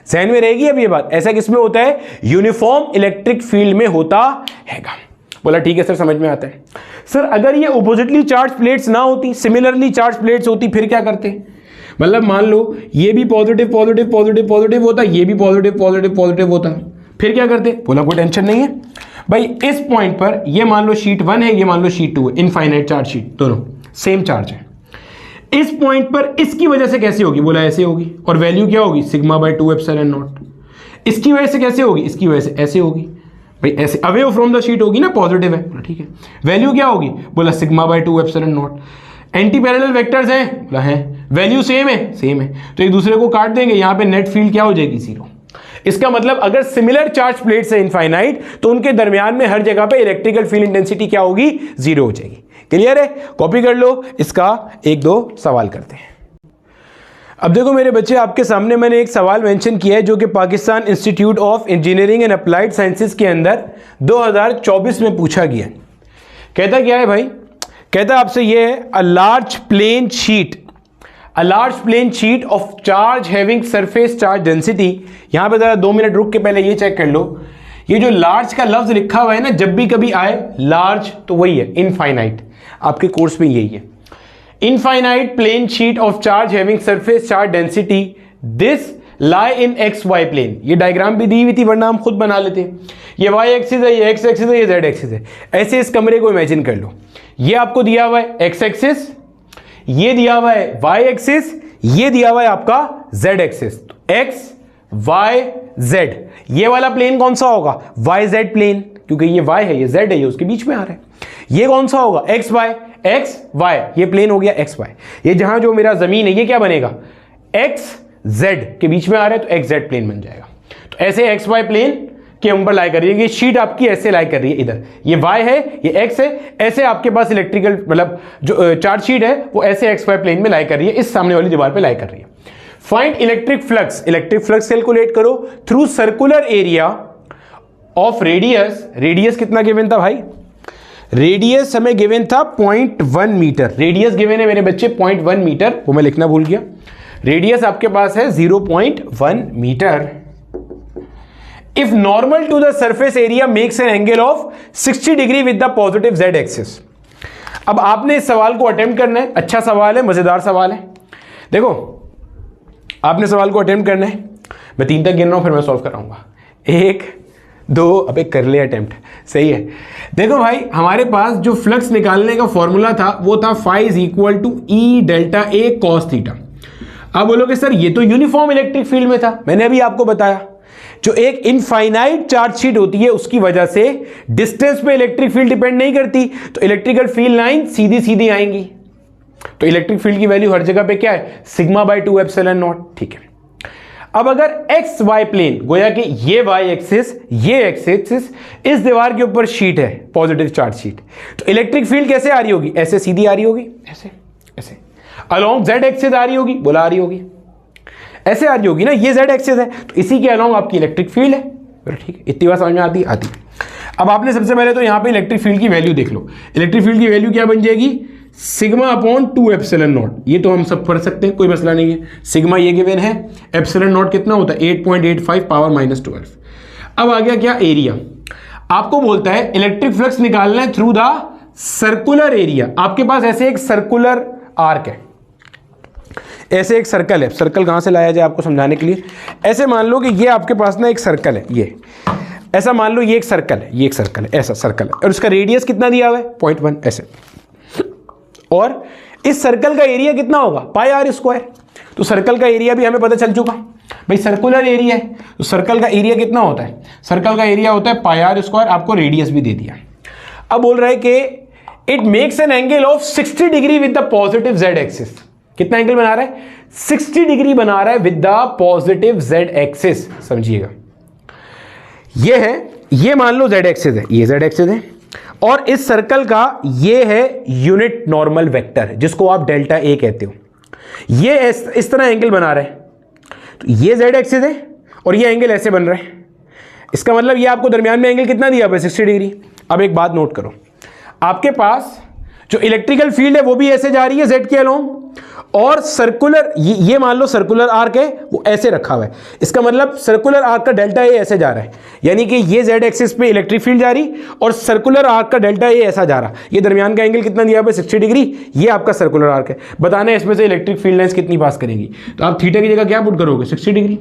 ध्यान में रहेगी अब ये बात, ऐसा किसमें होता है, यूनिफॉर्म इलेक्ट्रिक फील्ड में होता हैगा। बोला ठीक है सर, समझ में आता है। सर अगर ये ऑपोजिटली चार्ज प्लेट्स ना होती, सिमिलरली चार्ज प्लेट्स होती, फिर क्या करते, मतलब मान लो ये भी पॉजिटिव पॉजिटिव पॉजिटिव पॉजिटिव होता, ये भी पॉजिटिव पॉजिटिव पॉजिटिव होता, फिर क्या करते। बोला कोई टेंशन नहीं है भाई, इस पॉइंट पर ये मान लो शीट 1 है, ये मान लो शीट 2 है, इनफाइनाइट चार्ज शीट, दोनों सेम चार्ज है। इस पॉइंट पर इसकी वजह से कैसे होगी, बोला ऐसे होगी, और वैल्यू क्या होगी, सिग्मा बाय 2 एप्सिलॉन नॉट। इसकी वजह से कैसे होगी, इसकी वजह से ऐसे होगी भाई, ऐसे अवे फ्रॉम द शीट होगी ना, पॉजिटिव है, ठीक है। वैल्यू क्या होगी, बोला sigma by 2 epsilon not. Anti parallel vectors हैं, बोला है, वैल्यू सेम है, सेम है, तो एक दूसरे को काट देंगे, यहां पे नेट फील्ड क्या हो जाएगी, 0। इसका मतलब अगर सिमिलर चार्ज प्लेट्स है इनफाइनाइट, तो उनके दरमियान में हर जगह पे इलेक्ट्रिकल फील्ड इंटेंसिटी क्या होगी, 0 हो जाएगी। क्लियर है, कॉपी कर लो, इसका 1-2 सवाल करते हैं। अब देखो मेरे बच्चे, आपके सामने मैंने एक सवाल मेंशन किया है जो कि Pakistan institute of engineering and applied sciences के अंदर 2024 में पूछा गया। कहता क्या है भाई, कहता आपसे ये है, a large plane sheet of charge having surface charge density. यहां पे जरा 2 मिनट रुक के पहले ये चेक कर लो, ये जो लार्ज का लफ्ज लिखा हुआ है ना, जब भी कभी आए लार्ज तो वही है इनफाइनाइट, आपके कोर्स में यही है, infinite plane sheet of charge having surface charge density, this lie in X Y plane. ये डायग्राम भी दी हुई थी वरना हम खुद बना लेते। ये वाई एक्सिस है, ये एक्स एक्सिस है, ये जेड एक्सिस है। ऐसे इस कमरे को इमेजिन कर लो, ये आपको दिया हुआ है एक्स एक्सिस, ये दिया हुआ है वाई एक्सिस, ये दिया हुआ है आपका जेड एक्सिस। तो एक्स वाई जेड, ये वाला प्लेन कौन सा होगा, वाई जेड प्लेन, क्योंकि ये वाई है, ये जेड है, ये उसके बीच में आ रहा है। ये कौन सा होगा, एक्स वाई, ये प्लेन हो गया एक्स वाई। ये जहां जो मेरा जमीन है ये क्या बनेगा, एक्स जेड के बीच में आ रहा है, तो एक्स जेड प्लेन बन जाएगा। तो ऐसे एक्स वाई प्लेन के ऊपर लाई कर रही है, ये शीट आपकी ऐसे लाई कर रही है, इधर ये वाई है, ये एक्स है, ऐसे आपके पास इलेक्ट्रिकल मतलब जो चार्ज शीट है वो ऐसे एक्स वाई प्लेन में लाई कर रही है, इस सामने वाली दीवार पे लाई कर रही है। फाइंड इलेक्ट्रिक फ्लक्स कैलकुलेट करो through circular area of radius. Radius कितना गिवन था भाई, रेडियस हमें गिवन था 0.1 मीटर। रेडियस गिवन है मेरे बच्चे 0.1 मीटर, वो मैं लिखना भूल गया। रेडियस आपके पास है 0.1 metre. If normal to the surface area makes an angle of 60 degree with the positive Z axis. अब आपने इस सवाल को अटेम्प्ट करना है, अच्छा सवाल है, मजेदार सवाल है। देखो आपने सवाल को अटेम्प्ट करना है, मैं 3 तक गिन रहा हूं, फिर मैं सॉल्व कराऊंगा। 1 2, अबे कर ले अटेम्प्ट, सही है। देखो भाई, हमारे पास जो फ्लक्स निकालने का फॉर्मूला था वो था phi is equal to E delta A cos theta. अब बोलोगे सर ये तो यूनिफॉर्म इलेक्ट्रिक फील्ड में था, मैंने अभी आपको बताया जो एक इनफाइनाइट चार्ज शीट होती है उसकी वजह से डिस्टेंस पे इलेक्ट्रिक फील्ड डिपेंड नहीं करती, तो इलेक्ट्रिकल फील्ड लाइन सीधी सीधी आएंगी। तो इलेक्ट्रिक फील्ड की वैल्यू हर जगह पे क्या है, सिग्मा बाय 2 एप्सिलॉन नॉट। ठीक है, अब अगर एक्स वाई प्लेन, गोया कि ये वाई एक्सिस, ये एक्स एक्सिस, इस दीवार के ऊपर शीट है, पॉजिटिव चार्ज शीट, तो इलेक्ट्रिक फील्ड कैसे आ रही होगी, ऐसे सीधी आ रही होगी, ऐसे ऐसे अलोंग जेड एक्सिस आ रही होगी, बोला आ रही होगी, ऐसे आ रही होगी ना, ये जेड एक्सिस है, तो इसी के अलोंग आपकी इलेक्ट्रिक फील्ड है। ठीक है, इतनी बात समझ में आती आती। अब आपने सबसे पहले तो यहां पे इलेक्ट्रिक फील्ड की वैल्यू देख लो। इलेक्ट्रिक फील्ड की वैल्यू क्या बन जाएगी, सिग्मा अपॉन 2 एप्सिलॉन नॉट। ये तो हम सब पढ़ सकते हैं, कोई मसला नहीं है। सिग्मा ये गिवन है, एप्सिलॉन नॉट कितना होता है 8.85 पावर -12। अब आ गया क्या, एरिया। आपको बोलता है इलेक्ट्रिक फ्लक्स निकालना है थ्रू द सर्कुलर एरिया। आपके पास ऐसे एक सर्कुलर आर्क है, ऐसे एक सर्कल है। सर्कल कहां से लाया जाए आपको समझाने के लिए, ऐसे मान लो कि ये आपके पास ना एक सर्कल है, ये ऐसा मान लो ये एक सर्कल है, ये एक सर्कल है, ऐसा सर्कल है, और उसका रेडियस कितना दिया हुआ है 0.1 ऐसे, और इस सर्कल का एरिया कितना होगा पाई आर स्क्वायर। तो सर्कल का एरिया भी हमें पता चल चुका भाई, सर्कुलर एरिया है, तो सर्कल का एरिया कितना होता है, सर्कल का एरिया होता है पाई आर स्क्वायर। आपको रेडियस भी दे दिया। अब बोल रहा है कि it makes an angle of 60 degree with the positive Z axis. कितना एंगल बना रहा है, 60 डिग्री बना रहा है with the positive Z axis. समझिएगा, ये है, ये मान लो जेड एक्सिस है, ये जेड एक्सिस है, और इस सर्कल का ये है यूनिट नॉर्मल वेक्टर, जिसको आप डेल्टा ए कहते हो। ये इस तरह एंगल बना रहा है, तो ये जेड एक्सिस है और ये एंगल ऐसे बन रहा है। इसका मतलब ये आपको दरमियान में एंगल कितना दिया हुआ है 60 डिग्री। अब एक बात नोट करो, आपके पास जो इलेक्ट्रिकल फील्ड है वो भी ऐसे जा रही है जेड के अलोंग, और सर्कुलर ये मान लो सर्कुलर आर्क है, वो ऐसे रखा हुआ है। इसका मतलब सर्कुलर आर्क का डेल्टा ए ऐसे जा रहा है, यानी कि ये जेड एक्सिस पे इलेक्ट्रिक फील्ड जा रही और सर्कुलर आर्क का डेल्टा ए ऐसा जा रहा। ये दरमियान का एंगल कितना दिया हुआ है 60 डिग्री। ये आपका सर्कुलर आर्क है। बताना है इसमें से इलेक्ट्रिक फील्ड लाइंस कितनी पास करेगी, तो आप थीटा की जगह क्या पुट करोगे 60 डिग्री,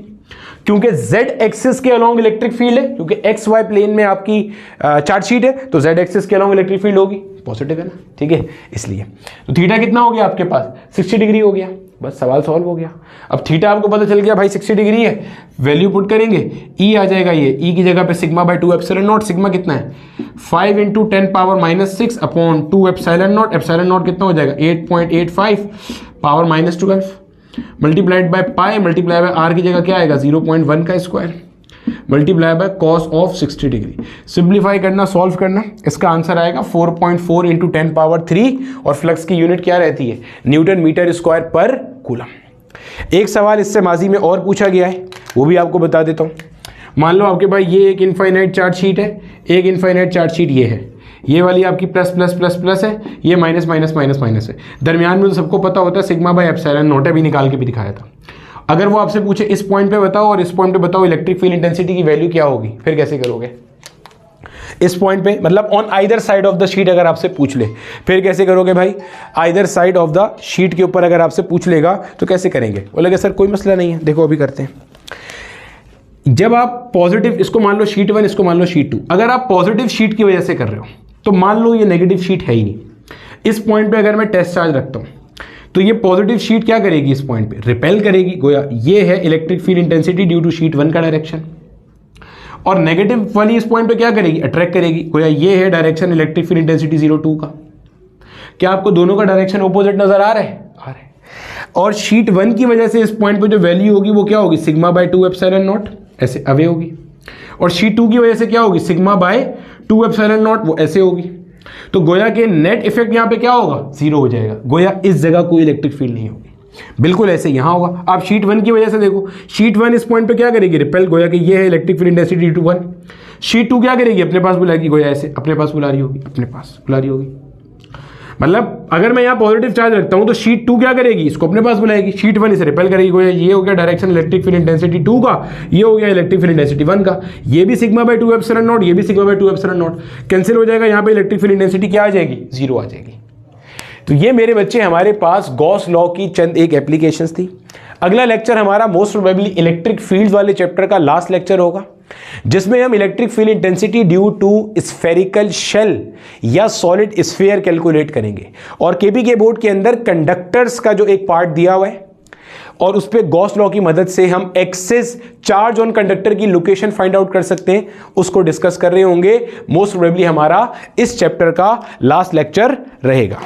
क्योंकि जेड एक्सिस के अलोंग इलेक्ट्रिक फील्ड है, क्योंकि एक्स वाई प्लेन में आपकी चार्ज शीट है, तो जेड एक्सिस के अलोंग इलेक्ट्रिक फील्ड होगी, पॉजिटिव है ना। ठीक है, इसलिए तो थीटा कितना हो गया आपके पास 60 डिग्री हो गया। बस सवाल सॉल्व हो गया। अब थीटा आपको पता चल गया भाई 60 डिग्री है, वैल्यू पुट करेंगे, ई आ जाएगा, ये ई की जगह पे sigma by 2 epsilon naught. Sigma कितना है 5 × 10 power -6 upon 2 epsilon naught. Epsilon naught कितना हो जाएगा 8.85 power -12 multiplied by pi, multiply by R की जगह क्या आएगा 0.1 का square, multiply by cos of 60 degree. Simplify करना, सॉल्व करना, इसका आंसर आएगा 4.4 × 10 पावर 3, और फ्लक्स की यूनिट क्या रहती है न्यूटन मीटर स्क्वायर पर कूलम। एक सवाल इससे माजी में और पूछा गया है, वो भी आपको बता देता हूँ। मान लो आपके पास ये एक इनफाइनाइट चार्ज शीट है, एक इनफाइनाइट चार्ज शीट ये है, ये वाली आपकी प्लस प्लस प्लस प्लस है, ये माइनस माइनस माइनस माइनस है। दरमियान में तो सबको पता होता है सिग्मा बाय एप्सिलॉन नॉट है, भी निकाल के भी दिखाया था। अगर वो आपसे पूछे इस पॉइंट पे बताओ और इस पॉइंट पे बताओ इलेक्ट्रिक फील्ड इंटेंसिटी की वैल्यू क्या होगी, फिर कैसे करोगे। इस पॉइंट पे मतलब on either side of the sheet अगर आपसे पूछ ले, फिर कैसे करोगे भाई। Either side of the sheet के ऊपर अगर आपसे पूछ लेगा तो कैसे करेंगे। बोलेगा सर कोई मसला नहीं है, देखो अभी करते हैं। जब आप पॉजिटिव, इसको मान लो शीट 1, इसको मान लो शीट 2, अगर आप पॉजिटिव शीट की वजह से कर रहे हो तो मान लो ये नेगेटिव शीट है ही नहीं। इस पॉइंट पे अगर मैं टेस्ट चार्ज रखता हूं तो ये पॉजिटिव शीट क्या करेगी, इस पॉइंट पे रिपेल करेगी। गोया ये है electric field intensity due to sheet 1 का डायरेक्शन, और नेगेटिव वाली इस पॉइंट पे क्या करेगी, अट्रैक्ट करेगी। गोया ये है डायरेक्शन इलेक्ट्रिक फील्ड इंटेंसिटी 0.2 का। क्या आपको दोनों का डायरेक्शन ऑपोजिट नजर आ रहा है, आ रहा है। और शीट 1 की वजह से इस पॉइंट पे जो वैल्यू होगी वो क्या होगी सिग्मा बाय 2 एप्सिलॉन नॉट, ऐसे अवे होगी। और शीट 2 की वजह से क्या होगी सिग्मा बाय 2 एप्सिलॉन नॉट, वो ऐसे होगी। तो गोया के नेट इफेक्ट यहां पे क्या होगा 0 हो जाएगा। गोया इस जगह कोई इलेक्ट्रिक फील्ड नहीं होगी, बिल्कुल ऐसे यहां होगा। आप शीट 1 की वजह से देखो, शीट 1 इस पॉइंट पे क्या करेगी रिपेल। गोया कि ये है electric field intensity due to 1। Sheet 2 क्या करेगी अपने पास बुलाएगी, गोया ऐसे अपने पास बुला रही होगी, अपने पास बुला रही होगी। मतलब अगर मैं यहाँ पॉजिटिव चार्ज रखता हूं तो शीट 2 क्या करेगी, इसको अपने पास बुलाएगी। शीट 1 इसे रिपेल करेगी। गोया ये हो गया डायरेक्शन इलेक्ट्रिक फील्ड इंटेंसिटी 2 का, ये हो गया इलेक्ट्रिक फील्ड इंटेंसिटी 1 का। ये भी सिग्मा बाय 2 एप्सिलॉन नॉट, ये भी sigma by 2 epsilon not, cancel हो जाएगा। यहाँ पे इलेक्ट्रिक फील्ड इंटेंसिटी क्या आ जाएगी 0 आ जाएगी। तो ये मेरे बच्चे हमारे पास गॉस लॉ की चंद एक एप्लीकेशंस थी। अगला लेक्चर हमारा मोस्ट प्रोबेबली इलेक्ट्रिक फील्ड वाले चैप्टर का लास्ट लेक्चर होगा, जिसमें हम electric field intensity due to spherical shell या सॉलिड स्फीयर कैलकुलेट करेंगे। और केपीके बोर्ड के अंदर कंडक्टर्स का जो एक पार्ट दिया हुआ है और उस पर गॉस लॉ की मदद से हम एक्सेस चार्ज ऑन कंडक्टर की लोकेशन फाइंड आउट कर सकते हैं, उसको डिस्कस कर रहे होंगे। मोस्ट प्रोबेबली हमारा इस चैप्टर का लास्ट लेक्चर रहेगा।